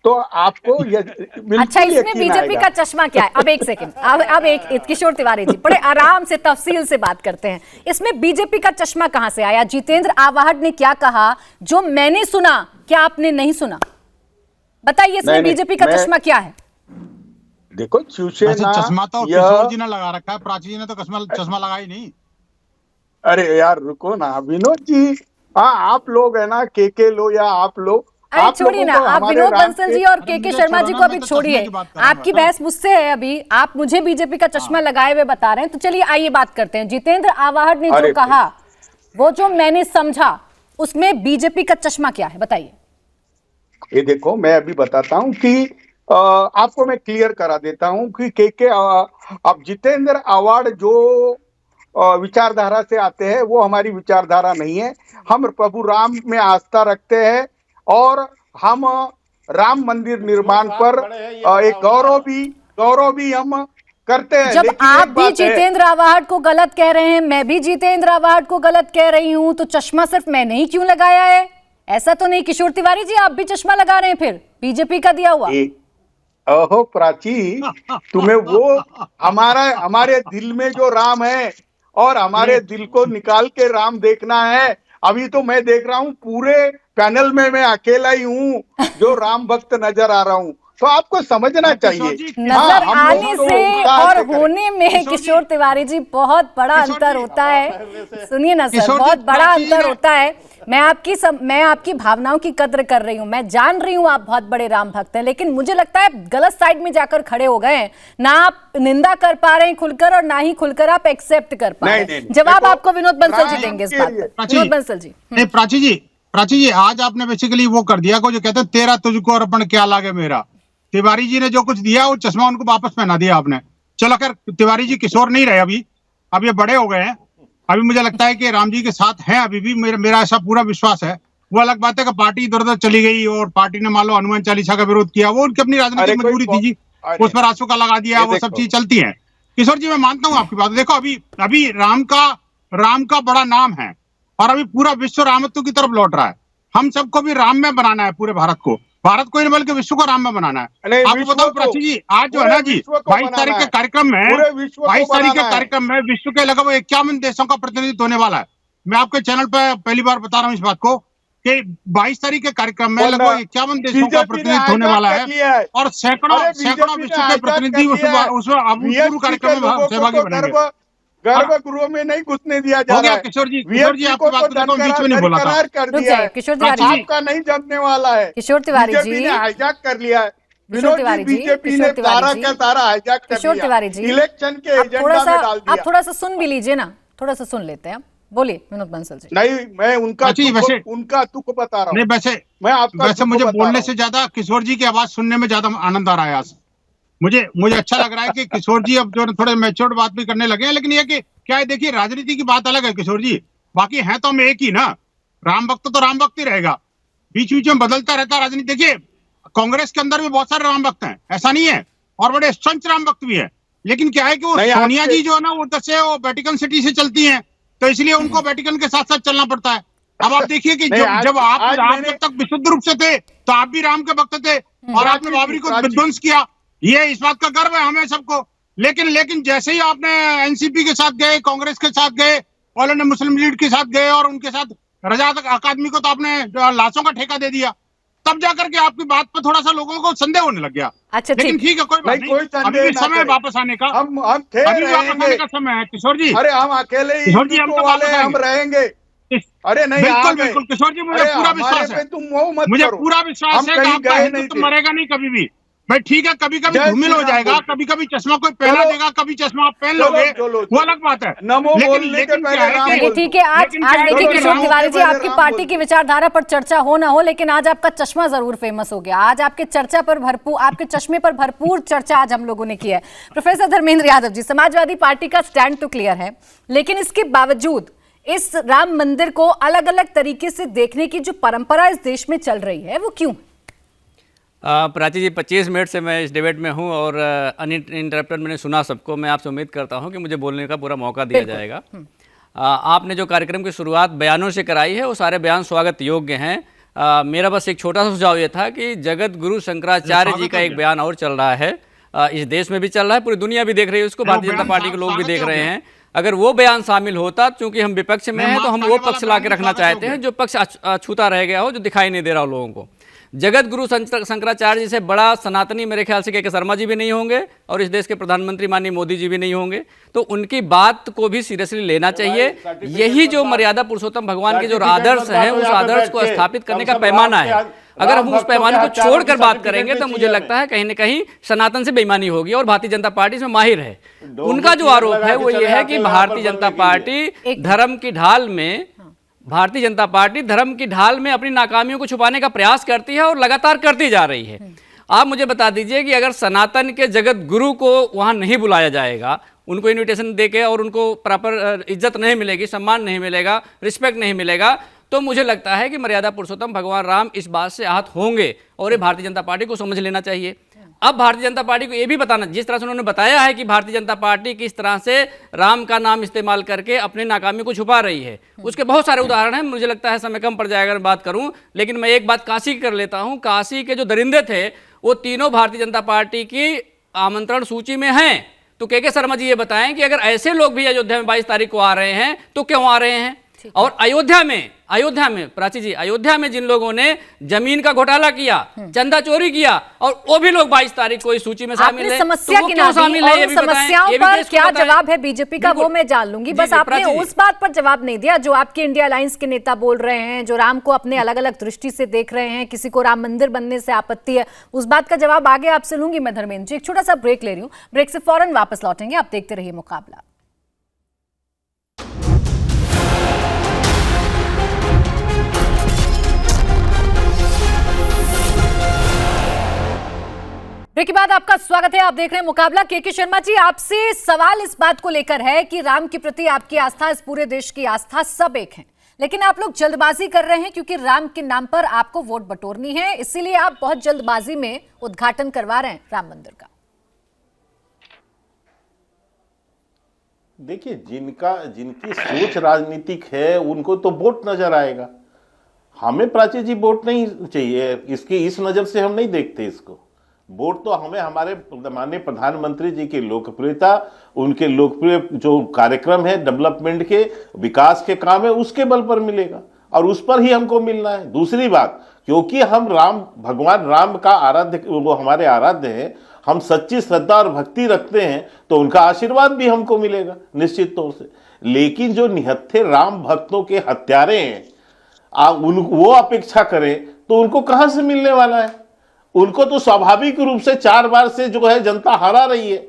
[SPEAKER 9] तो आपको
[SPEAKER 1] अच्छा, इसमें बीजेपी का चश्मा क्या है? अब एक सेकंड, अब एक किशोर तिवारी जी, बड़े आराम से तफसील से बात करते हैं। इसमें बीजेपी का चश्मा कहां से आया? जितेंद्र आव्हाड ने क्या कहा जो मैंने सुना, क्या आपने नहीं सुना? बताइए, इसमें बीजेपी का चश्मा क्या है?
[SPEAKER 9] देखो, शिवसेना
[SPEAKER 10] चश्मा तो किशोर जी ने लगा रखा है, प्राची जी ने तो चश्मा लगा ही नहीं।
[SPEAKER 9] अरे यार रुको ना विनोद जी, हाँ आप लोग है ना के लो या आप लोग,
[SPEAKER 1] अरे छोड़िए ना, आप विनोद बंसल जी और के शर्मा जी को अभी छोड़िए, आपकी बहस मुझसे है अभी। आप मुझे बीजेपी का चश्मा लगाए हुए बता रहे हैं, तो चलिए आइए बात करते हैं। जितेंद्र आव्हाड ने जो कहा, वो जो मैंने समझा, उसमें बीजेपी का चश्मा क्या है, बताइए।
[SPEAKER 9] ये देखो, मैं अभी बताता हूं कि आपको मैं क्लियर करा देता हूं कि अब जितेंद्र आव्हाड जो विचारधारा से आते हैं वो हमारी विचारधारा नहीं है। हम प्रभु राम में आस्था रखते हैं और हम राम मंदिर निर्माण पर एक गौरव भी हम करते हैं।
[SPEAKER 1] जब आप भी जितेंद्र आव्हाड को गलत कह रहे हैं, मैं भी जितेंद्र आव्हाड को गलत कह रही हूं, तो चश्मा सिर्फ मैंने ही क्यों लगाया है? ऐसा तो नहीं किशोर तिवारी जी, आप भी चश्मा लगा रहे हैं फिर बीजेपी का दिया हुआ।
[SPEAKER 9] ओहो प्राची, तुम्हें वो हमारे दिल में जो राम है और हमारे दिल को निकाल के राम देखना है। अभी तो मैं देख रहा हूँ पूरे पैनल में मैं अकेला ही हूँ जो राम भक्त नजर आ रहा हूँ, तो आपको समझना चाहिए।
[SPEAKER 1] नजर आने से और होने में किशोर तिवारी जी बहुत बड़ा अंतर होता है। सुनिए ना सर, बहुत बड़ा अंतर होता है। मैं आपकी भावनाओं की कद्र कर रही हूँ, मैं जान रही हूँ आप बहुत बड़े राम भक्त हैं, लेकिन मुझे लगता है गलत साइड में जाकर खड़े हो गए हैं। ना आप निंदा कर पा रहे हैं खुलकर, और ना ही खुलकर आप एक्सेप्ट कर पा रहे हैं। जवाब आपको विनोद बंसल जी देंगे इस बात पर। विनोद बंसल जी।
[SPEAKER 10] नहीं प्राची जी, आज आपने बेसिकली वो कर दिया को जो कहते हैं तेरा तुझको और अपन क्या लागे मेरा। तिवारी जी ने जो कुछ दिया वो चश्मा उनको वापस पहना दिया आपने। चलो खैर, तिवारी जी किशोर नहीं रहे अब ये बड़े हो गए हैं। अभी मुझे लगता है कि राम जी के साथ हैं अभी भी, मेरा ऐसा पूरा विश्वास है। वो अलग बात है कि पार्टी इधर उधर चली गई और पार्टी ने मान लो हनुमान चालीसा का विरोध किया, वो उनकी अपनी राजनीतिक मजबूरी थी जी। उस पर आंसू का लगा दिया, वो सब चीज चलती है। किशोर जी मैं मानता हूँ आपकी बात। देखो अभी राम का बड़ा नाम है और अभी पूरा विश्व रामत्व की तरफ लौट रहा है। हम सबको भी राम में बनाना है, पूरे भारत को ही नहीं बल्कि विश्व को राम में बनाना है। आपको बताओ प्राची जी, आज जो है ना जी 22 तारीख के कार्यक्रम में 22 तारीख के कार्यक्रम में विश्व के लगभग 51 देशों का प्रतिनिधित्व होने वाला है। मैं आपके चैनल पे पहली बार बता रहा हूँ इस बात को कि 22 तारीख के कार्यक्रम में लगभग 51 देशों का प्रतिनिधित्व होने वाला है और सैकड़ों विश्व के प्रतिनिधि उस कार्यक्रम में सहभागी बनेंगे।
[SPEAKER 9] गर्भगृह में नहीं घुसने दिया जा रहा है।
[SPEAKER 10] किशोर जी आपकी बात को देखो, बीच में नहीं बोला था।
[SPEAKER 9] कर दिया है।
[SPEAKER 1] किशोर तिवारी जी
[SPEAKER 9] आपका नहीं जमने वाला है।
[SPEAKER 1] किशोर तिवारी जी
[SPEAKER 9] बीजेपी ने हाईजैक कर लिया है।
[SPEAKER 1] किशोर तिवारी जी
[SPEAKER 9] बीजेपी ने सारा का सारा हाईजैक कर
[SPEAKER 1] किशोर तिवारी जी
[SPEAKER 9] लिया। इलेक्शन के एजेंडा में डाल दिया।
[SPEAKER 1] आप थोड़ा सा सुन भी लीजिए ना, थोड़ा सा सुन लेते हैं। बोलिए विनोद बंसल जी।
[SPEAKER 9] नहीं, मैं उनका तुक बता रहा हूँ।
[SPEAKER 10] नहीं वैसे मुझे बोलने से ज्यादा किशोर जी की आवाज सुनने में ज्यादा आनंद आ रहा है। आज मुझे अच्छा लग रहा है कि किशोर जी अब जो थोड़े मैच्योर्ड बात भी करने लगे हैं। लेकिन ये कि क्या है, देखिए राजनीति की बात अलग है किशोर जी, बाकी है तो हम एक ही ना। राम भक्त तो राम भक्त ही रहेगा, बीच बीच में बदलता रहता है राजनीति। देखिए कांग्रेस के अंदर भी बहुत सारे राम भक्त हैं, ऐसा नहीं है, और बड़े संच राम भक्त भी है। लेकिन क्या है कि वो सोनिया जी जो है ना उधर से वो वेटिकन सिटी से चलती हैं, तो इसलिए उनको वेटिकन के साथ साथ चलना पड़ता है। अब आप देखिए कि जब आप जब तक विशुद्ध रूप से थे तो आप भी राम के भक्त थे और आपने बाबरी को विध्वंस किया। ये इस बात का गर्व है हमें सबको। लेकिन जैसे ही आपने एनसीपी के साथ गए, कांग्रेस के साथ गए, ऑल इंडिया मुस्लिम लीग के साथ गए और उनके साथ रजा अकादमी को तो आपने लाशों का ठेका दे दिया, तब जाकर के आपकी बात पर थोड़ा सा लोगों को संदेह होने लग गया।
[SPEAKER 1] अच्छा
[SPEAKER 10] लेकिन ठीक है, कोई बात नहीं, अभी भी समय वापस आने का,
[SPEAKER 9] हम
[SPEAKER 10] अभी वापस आने का समय है किशोर जी।
[SPEAKER 9] अरे हम अकेले ही
[SPEAKER 10] किशोर जी हम
[SPEAKER 9] रहेंगे। अरे नहीं,
[SPEAKER 10] बिल्कुल किशोर जी, मुझे पूरा विश्वास है, मुझे पूरा विश्वास है कि आपका हिंदुत्व मरेगा नहीं कभी भी। भाई ठीक है, कभी कभी धूमिल हो जाएगा, कभी कभी चश्मा कोई पहना देगा, कभी चश्मा आप पहन लोगे, वो अलग बात है। लेकिन क्या है कि
[SPEAKER 1] ठीक है, आज देखिए किशोर तिवारी जी, आपकी पार्टी की विचारधारा पर चर्चा हो ना हो, लेकिन आज आपका चश्मा जरूर फेमस हो गया। आज आपके आपके चश्मे पर भरपूर चर्चा आज हम लोगों ने की है। प्रोफेसर धर्मेंद्र यादव जी, समाजवादी पार्टी का स्टैंड तो क्लियर है, लेकिन इसके बावजूद इस राम मंदिर को अलग अलग तरीके से देखने की जो परंपरा इस देश में चल रही है वो क्यों?
[SPEAKER 11] प्राची जी 25 मिनट से मैं इस डिबेट में हूं और अनइंटरप्टेड मैंने सुना सबको। मैं आपसे उम्मीद करता हूं कि मुझे बोलने का पूरा मौका दिया जाएगा। आपने जो कार्यक्रम की शुरुआत बयानों से कराई है वो सारे बयान स्वागत योग्य हैं। मेरा बस एक छोटा सा सुझाव ये था कि जगत गुरु शंकराचार्य जी का एक बयान और चल रहा है, इस देश में भी चल रहा है, पूरी दुनिया भी देख रही है उसको, भारतीय जनता पार्टी के लोग भी देख रहे हैं। अगर वो बयान शामिल होता, क्योंकि हम विपक्ष में हैं तो हम वो पक्ष ला के रखना चाहते हैं जो पक्ष अछूता रह गया हो, जो दिखाई नहीं दे रहा हो लोगों को। जगत गुरु शंकराचार्य जी से बड़ा सनातनी मेरे ख्याल से के शर्मा जी भी नहीं होंगे और इस देश के प्रधानमंत्री माननीय मोदी जी भी नहीं होंगे, तो उनकी बात को भी सीरियसली लेना चाहिए। यही जो मर्यादा पुरुषोत्तम भगवान के जो आदर्श हैं उस आदर्श को स्थापित करने का पैमाना है। अगर हम उस पैमाने को छोड़कर बात करेंगे तो मुझे लगता है कहीं ना कहीं सनातन से बेईमानी होगी और भारतीय जनता पार्टी इसमें माहिर है। उनका जो आरोप है वो ये है कि भारतीय जनता पार्टी धर्म की ढाल में अपनी नाकामियों को छुपाने का प्रयास करती है और लगातार करती जा रही है। आप मुझे बता दीजिए कि अगर सनातन के जगत गुरु को वहां नहीं बुलाया जाएगा, उनको इनविटेशन देके और उनको प्रॉपर इज्जत नहीं मिलेगी, सम्मान नहीं मिलेगा, रिस्पेक्ट नहीं मिलेगा, तो मुझे लगता है कि मर्यादा पुरुषोत्तम भगवान राम इस बात से आहत होंगे और ये भारतीय जनता पार्टी को समझ लेना चाहिए। अब भारतीय जनता पार्टी को ये भी बताना, जिस तरह से उन्होंने बताया है कि भारतीय जनता पार्टी किस तरह से राम का नाम इस्तेमाल करके अपनी नाकामी को छुपा रही है, उसके बहुत सारे उदाहरण हैं। मुझे लगता है समय कम पड़ जाएगा अगर बात करूं, लेकिन मैं एक बात काशी की कर लेता हूं। काशी के जो दरिंदे थे वो तीनों भारतीय जनता पार्टी की आमंत्रण सूची में हैं। तो के शर्मा जी ये बताएं कि अगर ऐसे लोग भी अयोध्या में 22 तारीख को आ रहे हैं तो क्यों आ रहे हैं? और अयोध्या में प्राची जी, अयोध्या में जिन लोगों ने जमीन का घोटाला किया, चंदा चोरी किया, और वो भी लोग 22 तारीख को इस सूची में शामिल है।
[SPEAKER 1] समस्या की शामिल है, ये भी समस्याओं पर क्या जवाब है बीजेपी का वो मैं जान लूंगी। बस आपने उस बात पर जवाब नहीं दिया जो आपके इंडिया अलायंस के नेता बोल रहे हैं, जो राम को अपने अलग अलग दृष्टि से देख रहे हैं, किसी को राम मंदिर बनने से आपत्ति है, उस बात का जवाब आगे आपसे लूंगी मैं। धर्मेंद्र जी, एक छोटा सा ब्रेक ले रही हूँ, ब्रेक से फौरन वापस लौटेंगे, आप देखते रहिए मुकाबला। ब्रेक के बाद आपका स्वागत है, आप देख रहे हैं मुकाबला। के शर्मा जी, आपसे सवाल इस बात को लेकर है कि राम के प्रति आपकी आस्था, इस पूरे देश की आस्था, सब एक है, लेकिन आप लोग जल्दबाजी कर रहे हैं क्योंकि राम के नाम पर आपको वोट बटोरनी है, इसीलिए आप बहुत जल्दबाजी में उद्घाटन करवा रहे हैं राम मंदिर का।
[SPEAKER 8] देखिए, जिनकी सोच राजनीतिक है उनको तो वोट नजर आएगा। हमें प्राची जी वोट नहीं चाहिए, इसकी इस नजर से हम नहीं देखते इसको। वोट तो हमें हमारे माननीय प्रधानमंत्री जी की लोकप्रियता, उनके लोकप्रिय जो कार्यक्रम है, डेवलपमेंट के, विकास के काम है, उसके बल पर मिलेगा और उस पर ही हमको मिलना है। दूसरी बात, क्योंकि हम भगवान राम का आराध्य, वो हमारे आराध्य हैं, हम सच्ची श्रद्धा और भक्ति रखते हैं, तो उनका आशीर्वाद भी हमको मिलेगा निश्चित तौर से। लेकिन जो निहत्थे राम भक्तों के हत्यारे हैं, वो अपेक्षा करें तो उनको कहां से मिलने वाला है? उनको तो स्वाभाविक रूप से 4 बार से जो है जनता हरा रही है,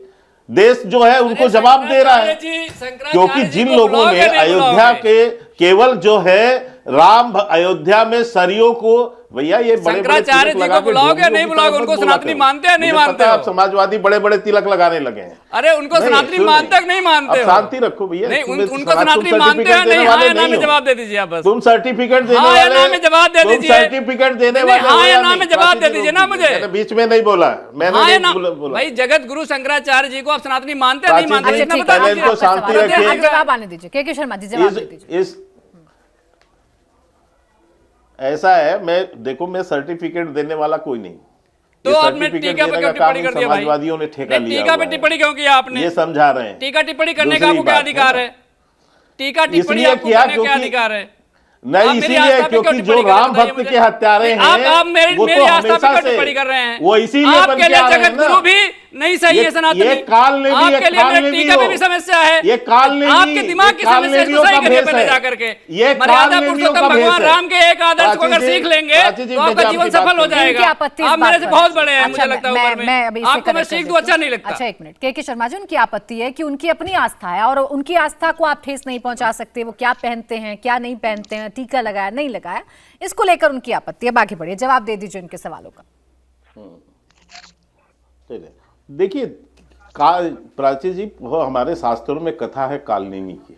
[SPEAKER 8] देश जो है उनको जवाब दे रहा है। क्योंकि जिन लोगों ने अयोध्या के केवल जो है राम अयोध्या में सरियों को, भैया ये
[SPEAKER 11] शंकराचार्य जी को बुलाओगे नहीं बुलाओगे, उनको सनातनी मानते हैं नहीं मानते?
[SPEAKER 8] आप समाजवादी बड़े बड़े तिलक लगाने लगे हैं।
[SPEAKER 11] अरे उनको सनातनी मानते हैं नहीं मानते?
[SPEAKER 8] शांति रखो भैया,
[SPEAKER 11] उनको सनातनी मानते हैं नहीं? हाँ या ना में जवाब दे दीजिए आप बस।
[SPEAKER 8] तुम सर्टिफिकेट देने वाले,
[SPEAKER 11] हाँ या ना में जवाब दे दीजिए।
[SPEAKER 8] सर्टिफिकेट देने वाले,
[SPEAKER 11] हाँ या ना में जवाब दे दीजिए ना मुझे।
[SPEAKER 8] बीच में नहीं बोला मैंने, बोला
[SPEAKER 11] भाई जगत गुरु शंकराचार्य जी को आप सनातनी मानते हैं नहीं मानते?
[SPEAKER 8] इनको शांति रखिए।
[SPEAKER 1] जवाब आने दीजिए के शर्मा जी, जवाब दे दीजिए।
[SPEAKER 8] ऐसा है, मैं सर्टिफिकेट देने वाला कोई नहीं।
[SPEAKER 11] तो आपने टीका पे क्यों टिप्पणी कर दिया भाई?
[SPEAKER 8] समाजवादियों ने ठेका लिया।
[SPEAKER 11] टीका पे टिप्पणी क्यों किया आपने?
[SPEAKER 8] ये समझा रहे हैं।
[SPEAKER 11] टीका टिप्पणी करने का आपको क्या अधिकार है? टीका टिप्पणी आपको करने का क्या अधिकार है?
[SPEAKER 8] नहीं, इसीलिए क्योंकि जो राम भक्त के हत्यारे हैं,
[SPEAKER 11] आप मेरी आस्था पे टिप्पणी कर रहे हैं।
[SPEAKER 8] वो इसीलिए
[SPEAKER 11] आपके लिए जगत गुरु भी नहीं सही है सनातनी।
[SPEAKER 8] ये काल ने भी,
[SPEAKER 11] आपके लिए मेरे टीका में भी समस्या है।
[SPEAKER 8] ये काल ने भी,
[SPEAKER 11] आपके दिमाग की समस्या को सही करने पे ले जाकर के मर्यादा पुरुषोत्तम भगवान राम के एक आदर्श को अगर सीख लेंगे तो आपका जीवन सफल हो जाएगा। आप मेरे से बहुत बड़े हैं, मुझे लगता है उम्र में। आपको मैं सीख दूं, अच्छा नहीं लगता।
[SPEAKER 1] अच्छा एक मिनट, के शर्मा जी, उनकी आपत्ति है कि उनकी अपनी आस्था है और उनकी आस्था को आप ठेस नहीं पहुंचा सकते। वो क्या पहनते हैं, क्या नहीं पहनते हैं, टीका लगाया नहीं लगाया, इसको लेकर उनकी आपत्ति है। बाकी बढ़िए, जवाब दे दीजिए उनके सवालों का।
[SPEAKER 8] देखिए प्राची जी, वो हमारे शास्त्रों में कथा है कालनेमी की।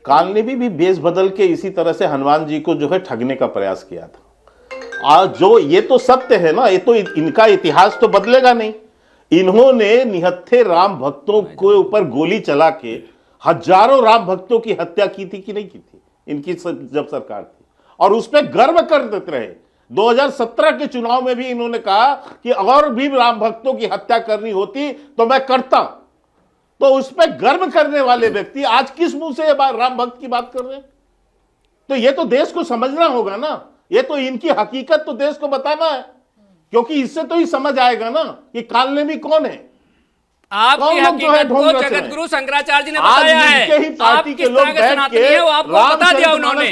[SPEAKER 8] कालनेमी भी बेस बदल के इसी तरह से हनुमान जी को जो है ठगने का प्रयास किया था। आज जो ये तो सत्य है ना, ये तो इनका इतिहास तो बदलेगा नहीं। इन्होंने निहत्थे राम भक्तों के ऊपर गोली चला के हजारों राम भक्तों की हत्या की थी कि नहीं की थी इनकी जब सरकार थी, और उस पर गर्व कर देते रहे। 2017 के चुनाव में भी इन्होंने कहा कि अगर भी राम भक्तों की हत्या करनी होती तो मैं करता। तो उस पर गर्व करने वाले व्यक्ति आज किस मुंह से राम भक्त की बात कर रहे हैं? तो ये तो देश को समझना होगा ना, ये तो इनकी हकीकत तो देश को बताना है, क्योंकि इससे तो ही समझ आएगा ना कि कालनेमी कौन है।
[SPEAKER 11] आपकी हकीकत को जगत गुरु शंकराचार्य जी ने बताया है। आप किस तरह के सनातनी है वो आपको बता दिया उन्होंने।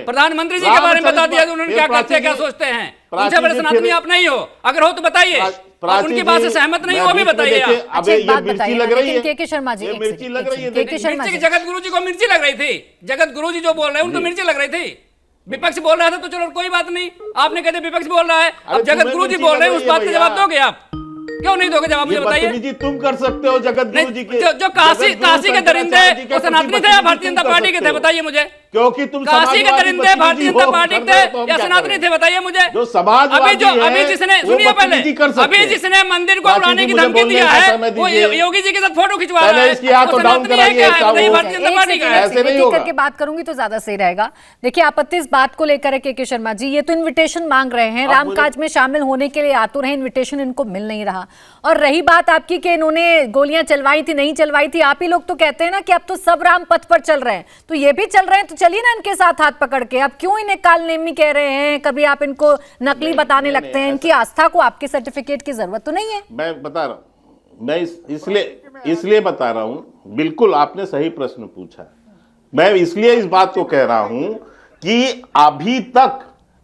[SPEAKER 11] प्रधानमंत्री जी के बारे में बता दिया उन्होंने, क्या करते हैं, क्या सोचते हैं। उनसे बड़े सनातनी आप नहीं हो, अगर हो तो बताइए। आप उनकी बात से सहमत नहीं हो, भी बताइए।
[SPEAKER 8] अब ये मिर्ची लग रही है,
[SPEAKER 1] के शर्मा जी,
[SPEAKER 8] मिर्ची लग रही है।
[SPEAKER 11] जगत गुरु जी को मिर्ची लग रही थी। जगत गुरु जी जो बोल रहे हैं उनको मिर्ची लग रही थी। विपक्ष बोल रहा था तो चलो कोई बात नहीं, आपने कहते विपक्ष बोल रहा है, अब जगत गुरु जी बोल रहे हैं, उस बात का जवाब दोगे आप? क्यों नहीं दोगे जवाब, मुझे बताइए।
[SPEAKER 8] जी तुम कर सकते हो जगत गुरु जी के।
[SPEAKER 11] जो काशी के दरिंदे वो सनातनी थे या भारतीय जनता पार्टी के थे, बताइए मुझे।
[SPEAKER 8] क्योंकि तुम
[SPEAKER 11] काशी के दरिंदे भारतीय जनता पार्टी थे या सनातनी थे, बताइए मुझे।
[SPEAKER 8] जो समाजवादी
[SPEAKER 11] अभी जिसने, सुनिए पहले, अभी जिसने मंदिर को उड़ाने की धमकी दिया है वो योगी जी के साथ फोटो खिंचवा रहा है, सनातनी है क्या है? भारतीय जनता पार्टी का है।
[SPEAKER 8] ऐसे नहीं होगा।
[SPEAKER 1] करके बात करूंगी तो ज्यादा सही रहेगा। देखिए, आपत्ति इस बात को लेकर है के शर्मा जी, ये तो इन्विटेशन मांग रहे हैं, रामकाज में शामिल होने के लिए आतुर हैं, इन्विटेशन इनको मिल नहीं रहा। और रही बात आपकी कि इन्होंने गोलियां चलवाई थी नहीं चलवाई थी, आप ही लोग तो कहते हैं ना कि अब तो सब राम पथ पर चल रहे हैं, तो ये भी चल रहे हैं, तो चलिए ना इनके साथ हाथ पकड़ के। अब क्यों इन्हें कालनेमी कह रहे हैं, कभी आप इनको नकली बताने लगते हैं। इनकी आस्था को आपके सर्टिफिकेट की जरूरत तो नहीं है।
[SPEAKER 8] मैं बता रहा हूं, मैं इसलिए बता रहा हूं, बिल्कुल आपने सही प्रश्न पूछा। मैं इसलिए इस बात को कह रहा हूं कि अभी तक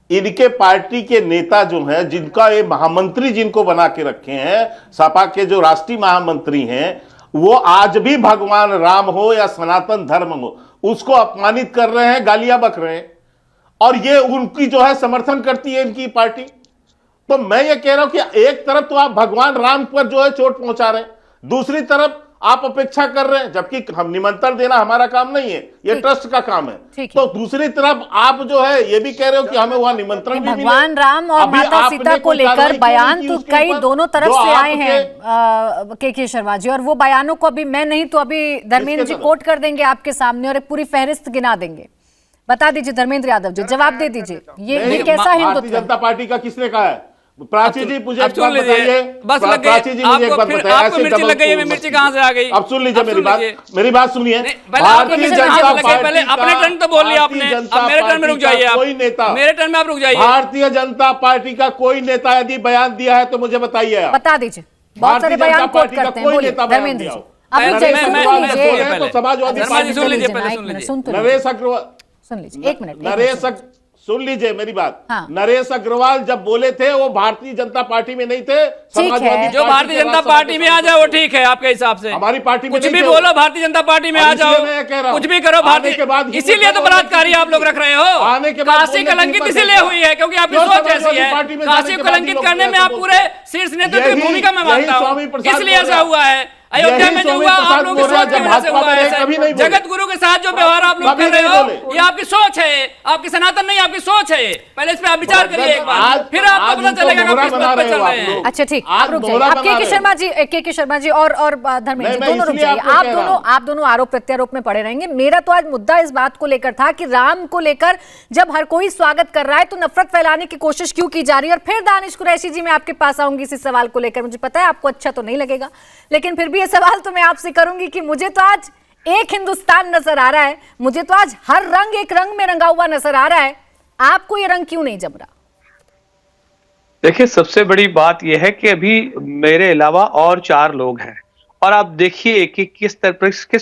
[SPEAKER 8] इनके पार्टी के नेता जो हैं, जिनका ये महामंत्री जिनको बना के रखे हैं, सपा के जो राष्ट्रीय महामंत्री हैं, वो आज भी भगवान राम हो या सनातन धर्म हो उसको अपमानित कर रहे हैं, गालियां बक रहे हैं, और ये उनकी जो है समर्थन करती है इनकी पार्टी। तो मैं ये कह रहा हूं कि एक तरफ तो आप भगवान राम पर जो है चोट पहुंचा रहे हैं, दूसरी तरफ आप अपेक्षा कर रहे हैं, जबकि हम निमंत्रण देना हमारा काम नहीं है, ये ट्रस्ट का काम है। तो दूसरी तरफ आप जो है ये भी कह रहे हो कि हमें वहां निमंत्रण भी मिले।
[SPEAKER 1] भगवान राम और माता सीता को लेकर बयान तो कई दोनों तरफ से आए हैं के शर्मा जी, और वो बयानों को अभी मैं नहीं तो अभी धर्मेंद्र जी कोट कर देंगे आपके सामने और एक पूरी फहरिस्त गिना देंगे। बता दीजिए धर्मेंद्र यादव जी, जवाब दे दीजिए, ये कैसा हिंदुत्व?
[SPEAKER 8] भारतीय जनता पार्टी का किसने कहा है? प्राची जी मुझे एक बात बताइए,
[SPEAKER 11] बस लग
[SPEAKER 8] प्राची जी मुझे एक बात बताइए,
[SPEAKER 11] आपको मिर्ची लग गई है, मिर्ची कहाँ से आ गई?
[SPEAKER 8] अब सुन लीजिए मेरी बात सुनिए।
[SPEAKER 11] भारतीय जनता पार्टी, पहले अपने टर्न तो बोल लिया आपने, अब मेरे टर्न में रुक जाइए आप,
[SPEAKER 8] कोई नेता,
[SPEAKER 11] मेरे टर्न में आप रुक जाइए।
[SPEAKER 8] भारतीय जनता पार्टी का कोई नेता यदि बयान दिया है तो मुझे बताइए,
[SPEAKER 1] बता दीजिए। बहुत सारे बयान कोट करते हैं, बोलिए धर्मेंद्र जी।
[SPEAKER 8] समाजवादी पार्टी
[SPEAKER 1] सुन लीजिए, एक मिनट
[SPEAKER 8] सुन लीजिए मेरी बात। नरेश अग्रवाल जब बोले थे वो भारतीय जनता पार्टी में नहीं थे, समाजवादी
[SPEAKER 11] जो भारतीय जनता पार्टी में आ जाए वो ठीक है आपके हिसाब से।
[SPEAKER 8] हमारी पार्टी में
[SPEAKER 11] कुछ भी बोलो, भारतीय जनता पार्टी में आ जाओ, कुछ भी करो भारतीय के बाद, इसीलिए तो बलात्कारी आप लोग रख रहे हो।
[SPEAKER 8] आने के बाद
[SPEAKER 11] काशी कलंकित इसीलिए हुई है क्योंकि आपकी सोच ऐसी है। काशी को कलंकित करने में आप पूरे शीर्ष नेतृत्व की भूमिका में मानता हूँ, इसलिए ऐसा हुआ है। अयोध्या में जो हुआ आप लोगों की सोच की वजह से हुआ है। जगत गुरु के साथ जो व्यवहार आप लोग कर रहे हो ये आपकी सोच है, आपकी सनातन नहीं, आपकी सोच है। पहले इस पे आप विचार करिए एक बार, फिर आपको पता चलेगा कि आप किस पथ पर चल रहे हैं।
[SPEAKER 1] अच्छा ठीक, आप रुक जाइए। आप के शर्मा जी और धर्मेंद्र जी दोनों रुक जाइए। आप दोनों आरोप प्रत्यारोप में पड़े रहेंगे। मेरा तो आज मुद्दा इस बात को लेकर था कि राम को लेकर जब हर कोई स्वागत कर रहा है तो नफरत फैलाने की कोशिश क्यों की जा रही है। और फिर दानिश कुरैशी जी मैं आपके पास आऊंगी इसी सवाल को लेकर। मुझे पता है आपको अच्छा तो नहीं लगेगा, लेकिन फिर भी ये सवाल तो मैं आपसे करूंगी कि मुझे तो आज एक हिंदुस्तान नजर आ रहा है, मुझे तो आज हर रंग एक रंग में रंगा हुआ नजर आ रहा है, आपको ये रंग क्यों नहीं जम रहा?
[SPEAKER 6] देखिए, सबसे बड़ी बात यह है कि अभी मेरे अलावा और 4 लोग हैं और आप देखिए कि किस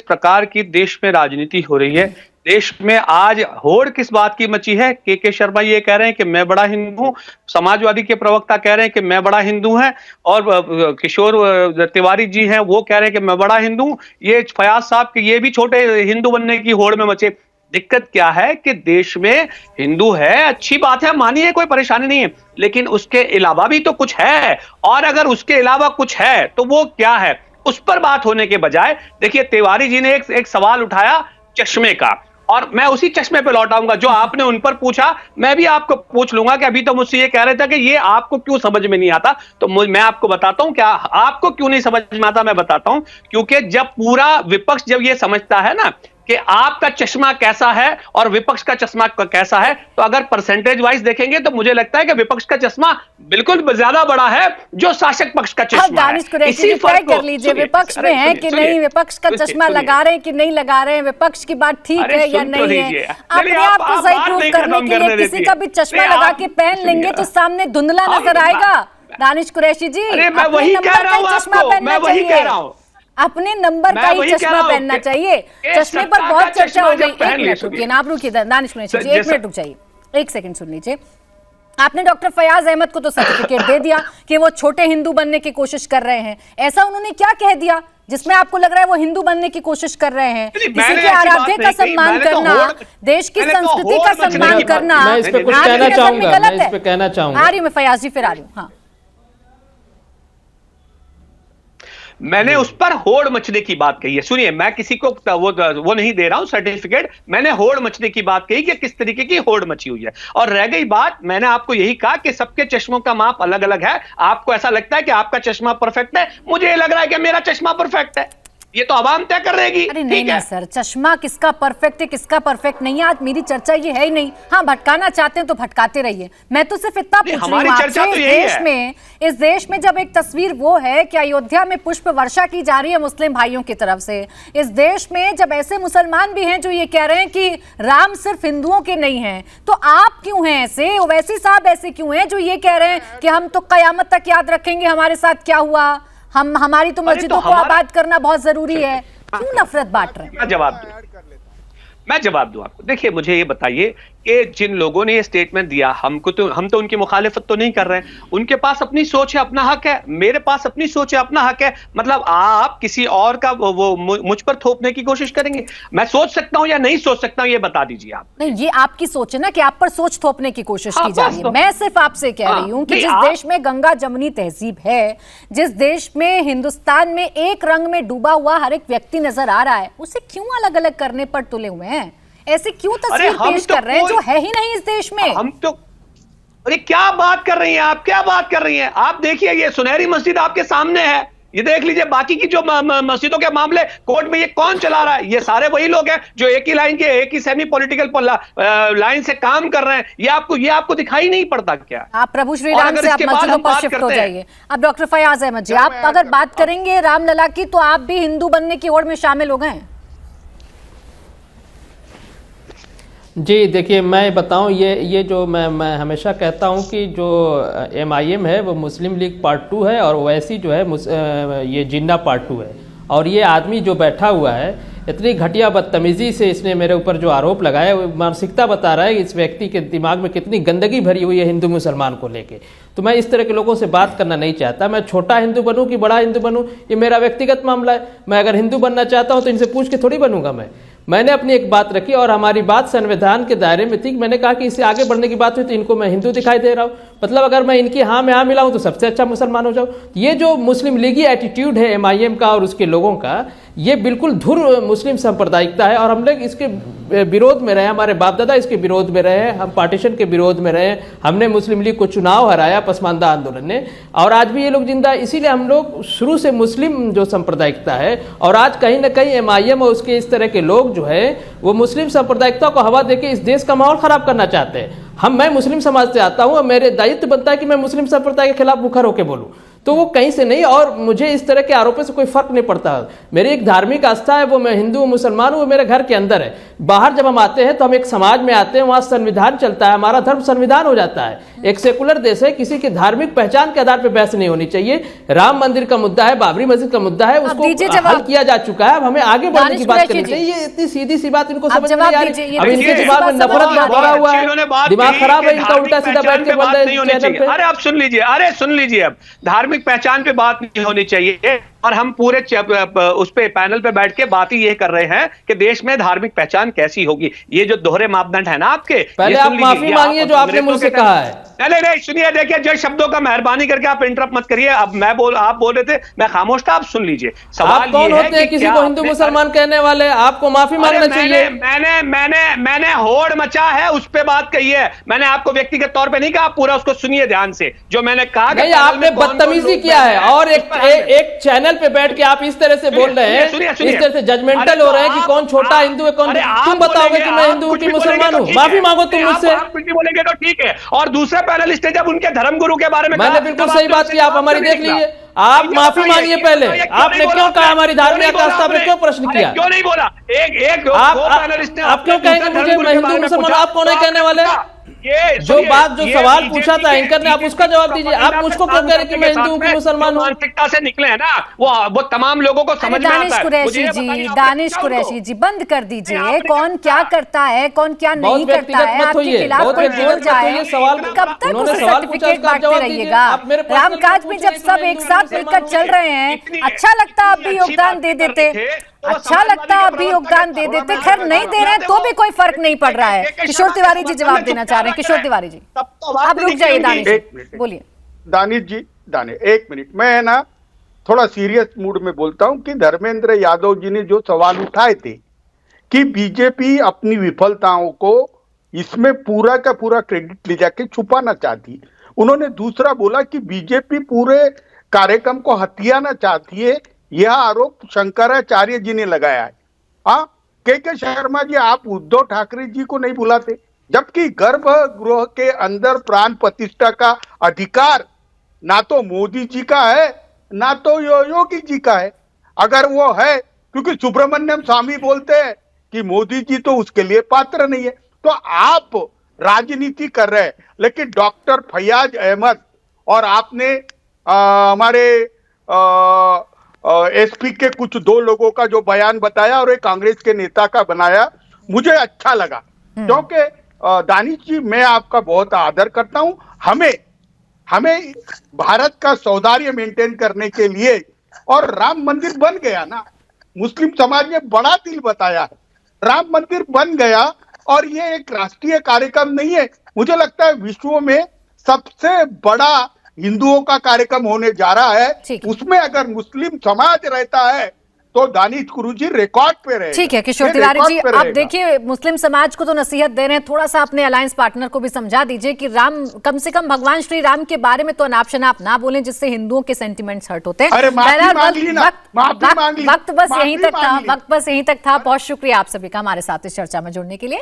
[SPEAKER 6] प्रकार की देश में राजनीति हो रही है। देश में आज होड़ किस बात की मची है? के शर्मा ये कह रहे हैं कि मैं बड़ा हिंदू हूं, समाजवादी के प्रवक्ता कह रहे हैं कि मैं बड़ा हिंदू है, और किशोर तिवारी जी हैं वो कह रहे हैं कि मैं बड़ा हिंदू हूं। ये फयाज साहब के ये भी छोटे हिंदू बनने की होड़ में मचे। दिक्कत क्या है कि देश में हिंदू है, अच्छी बात है, मानिए, कोई परेशानी नहीं है, लेकिन उसके अलावा भी तो कुछ है, और अगर उसके अलावा कुछ है तो वो क्या है, उस पर बात होने के बजाय देखिए तिवारी जी ने एक सवाल उठाया चश्मे का, और मैं उसी चश्मे पे लौट आऊंगा जो आपने उन पर पूछा। मैं भी आपको पूछ लूंगा कि अभी तो मुझसे ये कह रहे थे कि ये आपको क्यों समझ में नहीं आता, तो मैं आपको बताता हूं क्या आपको क्यों नहीं समझ में आता। मैं बताता हूं, क्योंकि जब पूरा विपक्ष जब ये समझता है ना कि आपका चश्मा कैसा है और विपक्ष का चश्मा कैसा है, तो अगर परसेंटेज वाइज देखेंगे तो मुझे लगता है कि विपक्ष का चश्मा बिल्कुल ज्यादा बड़ा है जो शासक पक्ष का चश्मा है।
[SPEAKER 1] इसी फर्क कर लीजिए, विपक्ष में है कि नहीं, विपक्ष का चश्मा लगा रहे हैं कि नहीं लगा रहे हैं, विपक्ष की बात ठीक है या नहीं है, अपने आप को सही प्रूव करने के लिए किसी का भी चश्मा लगा के पहन लेंगे तो सामने धुंधला नजर आएगा। दानिश कुरैशी जी,
[SPEAKER 6] मैं वही कह रहा हूं आपको, मैं वही कह रहा हूं,
[SPEAKER 1] अपने नंबर का ही चश्मा पहनना चाहिए। चश्मे पर बहुत चर्चा हो गई। एक मिनट रुकिए ना, आप रुकिए दानिश कुरैशी जी, एक मिनट रुक जाइए, एक सेकंड सुन लीजिए। आपने डॉक्टर फयाज अहमद को तो सर्टिफिकेट दे दिया कि वो छोटे हिंदू बनने की कोशिश कर रहे हैं। ऐसा उन्होंने क्या कह दिया जिसमें आपको लग रहा है वो हिंदू बनने की कोशिश कर रहे हैं? किसी के आराध्य का सम्मान करना, देश की संस्कृति का सम्मान करना,
[SPEAKER 7] मैं इस पे कुछ कहना चाहूंगा, मैं इस पे कहना चाहूंगा।
[SPEAKER 1] आ रही हूं मैं फयाज जी, फिर आ रही हूं। हाँ,
[SPEAKER 6] मैंने उस पर होड़ मचने की बात कही है। सुनिए, मैं किसी को वो नहीं दे रहा हूं सर्टिफिकेट, मैंने होड़ मचने की बात कही कि किस तरीके की होड़ मची हुई है। और रह गई बात, मैंने आपको यही कहा कि सबके चश्मों का माप अलग अलग है। आपको ऐसा लगता है कि आपका चश्मा परफेक्ट है, मुझे ये लग रहा है कि मेरा चश्मा परफेक्ट है। ये तो आवाम तय कर रहेगी।
[SPEAKER 1] अरे नहीं सर, चश्मा किसका परफेक्ट है किसका परफेक्ट नहीं है, आज मेरी चर्चा ये है ही नहीं। हाँ, भटकाना चाहते हैं तो भटकाते रहिए, मैं तो सिर्फ इतना पूछ रही हूँ आपसे। इस देश में जब एक तस्वीर वो है कि अयोध्या में पुष्प वर्षा की जा रही है मुस्लिम भाइयों की तरफ से, इस देश में जब ऐसे मुसलमान भी हैं जो ये कह रहे हैं कि राम सिर्फ हिंदुओं के नहीं है, तो आप क्यों हैं ऐसे? ओवैसी साहब ऐसे क्यों हैं जो ये कह रहे हैं कि हम तो कयामत तक याद रखेंगे हमारे साथ क्या हुआ, हमारी तो मस्जिदों को आबाद करना बहुत जरूरी है? क्यों नफरत बांट रहे हैं?
[SPEAKER 6] मैं जवाब दूं आपको। देखिए, मुझे ये बताइए कि जिन लोगों ने ये स्टेटमेंट दिया, हम तो उनकी मुखालिफत तो नहीं कर रहे हैं, उनके पास अपनी सोच है, अपना हक है, मेरे पास अपनी सोच है, अपना हक है। मतलब आप किसी और का वो मुझ पर थोपने की कोशिश करेंगे? मैं सोच सकता हूं या नहीं सोच सकता हूं, ये बता दीजिए आप।
[SPEAKER 1] नहीं, ये आपकी सोच है ना कि आप पर सोच थोपने की कोशिश
[SPEAKER 6] हाँ,
[SPEAKER 1] की जा रही है।
[SPEAKER 6] तो,
[SPEAKER 1] मैं सिर्फ आपसे कह रही हूं कि जिस देश में गंगा जमुनी तहजीब है, जिस देश में हिंदुस्तान में एक रंग में डूबा हुआ हर एक व्यक्ति नजर आ रहा है, उसे क्यों अलग अलग करने पर तुले हुए हैं? ऐसे क्यों तस्वीर पेश कर रहे हैं जो है ही नहीं इस देश में?
[SPEAKER 6] हम तो, अरे क्या बात कर रही हैं आप, क्या बात कर रही हैं आप? देखिए ये सुनहरी मस्जिद आपके सामने है, ये देख लीजिए। बाकी की जो मस्जिदों के मामले कोर्ट में ये कौन चला रहा है? ये सारे वही लोग हैं जो एक ही लाइन के, एक ही सेमी पॉलिटिकल लाइन से काम कर रहे हैं। ये आपको दिखाई नहीं पड़ता क्या?
[SPEAKER 1] आप प्रभु श्री राम से आप मस्जिदों पर शिफ्ट हो जाइए। अब डॉक्टर फयाज अहमद जी, आप अगर बात करेंगे रामलला की, तो आप भी हिंदू बनने की होड़ में शामिल हो गए?
[SPEAKER 7] जी देखिए, मैं बताऊं, ये जो मैं हमेशा कहता हूं कि जो MIM है वो मुस्लिम लीग पार्ट 2 है, और वैसी जो है ये जिन्ना पार्ट 2 है। और ये आदमी जो बैठा हुआ है, इतनी घटिया बदतमीज़ी से इसने मेरे ऊपर जो आरोप लगाया, वो मानसिकता बता रहा है कि इस व्यक्ति के दिमाग में कितनी गंदगी भरी हुई है हिंदू मुसलमान को लेके। तो मैं इस तरह के लोगों से बात करना नहीं चाहता। मैं छोटा हिंदू बनूं कि बड़ा हिंदू बनूं, ये मेरा व्यक्तिगत मामला है। मैं अगर हिंदू बनना चाहता हूं तो इनसे पूछ के थोड़ी बनूंगा। मैंने अपनी एक बात रखी, और हमारी बात संविधान के दायरे में थी। मैंने कहा कि इससे आगे बढ़ने की बात हुई तो इनको मैं हिंदू दिखाई दे रहा हूँ, मतलब अगर मैं इनकी हाँ में हाँ मिलाऊं तो सबसे अच्छा मुसलमान हो जाऊं। ये जो मुस्लिम लीगी एटीट्यूड है MIM का और उसके लोगों का, ये बिल्कुल धुर मुस्लिम सांप्रदायिकता है। और हम लोग इसके विरोध में रहे, हमारे बाप दादा इसके विरोध में रहे, हम पार्टीशन के विरोध में रहे। हमने मुस्लिम लीग को चुनाव हराया पसमानदा आंदोलन ने, और आज भी ये लोग जिंदा। इसीलिए हम लोग शुरू से मुस्लिम जो सांप्रदायिकता है, और आज कहीं ना कहीं MIM और उसके इस तरह के लोग जो है वो मुस्लिम सांप्रदायिकता को हवा देके इस देश का माहौल खराब करना चाहते हैं। मैं मुस्लिम समाज से आता हूं, और मेरे दायित्व बनता है कि मैं मुस्लिम संप्रदाय के खिलाफ मुखर होकर बोलूं। तो वो कहीं से नहीं, और मुझे इस तरह के आरोपों से कोई फर्क नहीं पड़ता। मेरी एक धार्मिक आस्था है, वो मैं हिंदू मुसलमान हूँ, वो मेरे घर के अंदर है। बाहर जब हम आते हैं तो हम एक समाज में आते हैं, वहाँ संविधान चलता है, हमारा धर्म संविधान हो जाता है। एक सेकुलर देश है, किसी की धार्मिक पहचान के आधार पर बहस नहीं होनी चाहिए। राम मंदिर का मुद्दा है, बाबरी मस्जिद का मुद्दा है, उसको हल किया जा चुका है। अब हमें आगे बढ़ने की बात करनी चाहिए। ये इतनी सीधी सी बात इनको समझ नहीं आ रही। अब इनके दिमाग में नफरत भरा हुआ है, दिमाग खराब है इनका, उल्टा सीधा बैठ के बोल रहे हैं।
[SPEAKER 6] अरे आप सुन लीजिए, अरे सुन लीजिए, अब धार्मिक पहचान पे बात नहीं होनी चाहिए, और हम पूरे उस पे पैनल पे बैठ के बात ही ये कर रहे हैं कि देश में धार्मिक पहचान कैसी होगी। ये जो दोहरे मापदंड है ना आपके,
[SPEAKER 7] पहले आप माफी मांगिए जो आपने मुझसे कहा है।
[SPEAKER 6] नहीं, सुनिए, देखिए, जो शब्दों का मेहरबानी करके आप इंटरप्ट मत करिए। अब आप बोल रहे थे, मैं खामोश था, आप सुन लीजिए।
[SPEAKER 7] सवाल आप कौन होते हैं किसी को हिंदू मुसलमान कहने वाले? आपको माफी मांगना चाहिए।
[SPEAKER 6] मैंने होड़ मचा है उस पे बात कही है, मैंने आपको व्यक्तिगत तौर पे नहीं कहा। आप पूरा उसको सुनिए ध्यान से, जो मैंने कहा।
[SPEAKER 7] नहीं, आपने बदतमीजी किया है, और एक चैनल पे बैठ के आप इस तरह से बोल रहे हैं, इस तरह से जजमेंटल हो रहे हैं कि कौन छोटा हिंदू है, कौन। तुम बताओगे कि मैं हिंदू की मुसलमान हूँ? माफी मांगो तुम मुझसे।
[SPEAKER 6] आप कुछ भी बोलेंगे तो ठीक है। और दूसरे पैनलिस्ट जब उनके धर्मगुरु के बारे में,
[SPEAKER 7] मैंने बिल्कुल सही बात की, आप हमारी देख लीजिए। आप माफी मांगिए पहले। आपने क्यों कहा हमारी धार्मिक आस्था पे क्यों प्रश्न किया?
[SPEAKER 6] क्यों नहीं बोला?
[SPEAKER 7] आप क्यों कहेंगे मुझे मैं हिंदू मुसलमान? आप कौन है कहने वाले? जो सवाल पूछा था एंकर ने, आप उसका जवाब दीजिए। आप मुझको क्यों कह रहे कि मैं हिंदू की मुसलमान हूँ?
[SPEAKER 6] मानसिकता से निकले हैं ना, वो तमाम लोगों को समझ में आता है।
[SPEAKER 1] दानिश कुरैशी जी, बंद कर दीजिए। कौन क्या करता है, कौन क्या नहीं करता है, आपके खिलाफ कोई बोल जाए, कब तक उसे सर्टिफिकेट बांटते रहिएगा? रामकाज में जब सब एक साथ मिलकर चल रहे हैं, अच्छा लगता आप भी योगदान दे देते, अच्छा लगता आप भी योगदान दे देते। खैर नहीं दे रहे हैं तो भी कोई फर्क नहीं पड़ रहा है। किशोर तिवारी जी जवाब देना चाह रहे हैं। किशोर तिवारी जी, आप रुक जाइए। दानिश बोलिए।
[SPEAKER 9] दानिश जी, एक मिनट, मैं ना थोड़ा सीरियस मूड में बोलता हूं कि धर्मेंद्र यादव जी ने जो सवाल उठाए थे कि बीजेपी अपनी विफलताओं को इसमें पूरा का पूरा क्रेडिट ले जाके छुपाना चाहती, उन्होंने दूसरा बोला कि बीजेपी पूरे कार्यक्रम को हथियाना चाहती है, यह आरोप शंकराचार्य जी ने लगाया है। हाँ, के शर्मा जी, आप उद्धव ठाकरे जी को नहीं बुलाते, जबकि गर्भगृह के अंदर प्राण प्रतिष्ठा का अधिकार ना तो मोदी जी का है ना तो योगी जी का है। अगर वो है, क्योंकि सुब्रमण्यम स्वामी बोलते हैं कि मोदी जी तो उसके लिए पात्र नहीं है, तो आप राजनीति कर रहे हैं। लेकिन डॉक्टर फयाज अहमद और आपने हमारे एसपी के कुछ 2 लोगों का जो बयान बताया और एक कांग्रेस के नेता का बनाया, मुझे अच्छा लगा, क्योंकि दानिश जी, मैं आपका बहुत आदर करता हूं। हमें भारत का सौहार्द मेंटेन करने के लिए, और राम मंदिर बन गया ना, मुस्लिम समाज ने बड़ा दिल बताया है, राम मंदिर बन गया और ये एक राष्ट्रीय कार्यक्रम नहीं है, मुझे लगता है विश्व में सबसे बड़ा हिंदुओं का कार्यक्रम होने जा रहा है। उसमें अगर मुस्लिम समाज रहता है तो दानिश गुरुजी रिकॉर्ड पे रहेगा।
[SPEAKER 1] ठीक है किशोर तिवारी जी, आप देखिए मुस्लिम समाज को तो नसीहत दे रहे हैं, थोड़ा सा अपने अलायंस पार्टनर को भी समझा दीजिए कि राम, कम से कम भगवान श्री राम के बारे में तो अनाप शनाप ना बोलें, जिससे हिंदुओं के सेंटिमेंट्स हर्ट होते हैं। वक्त बस यहीं तक था, बहुत शुक्रिया आप सभी का हमारे साथ इस चर्चा में जुड़ने के लिए।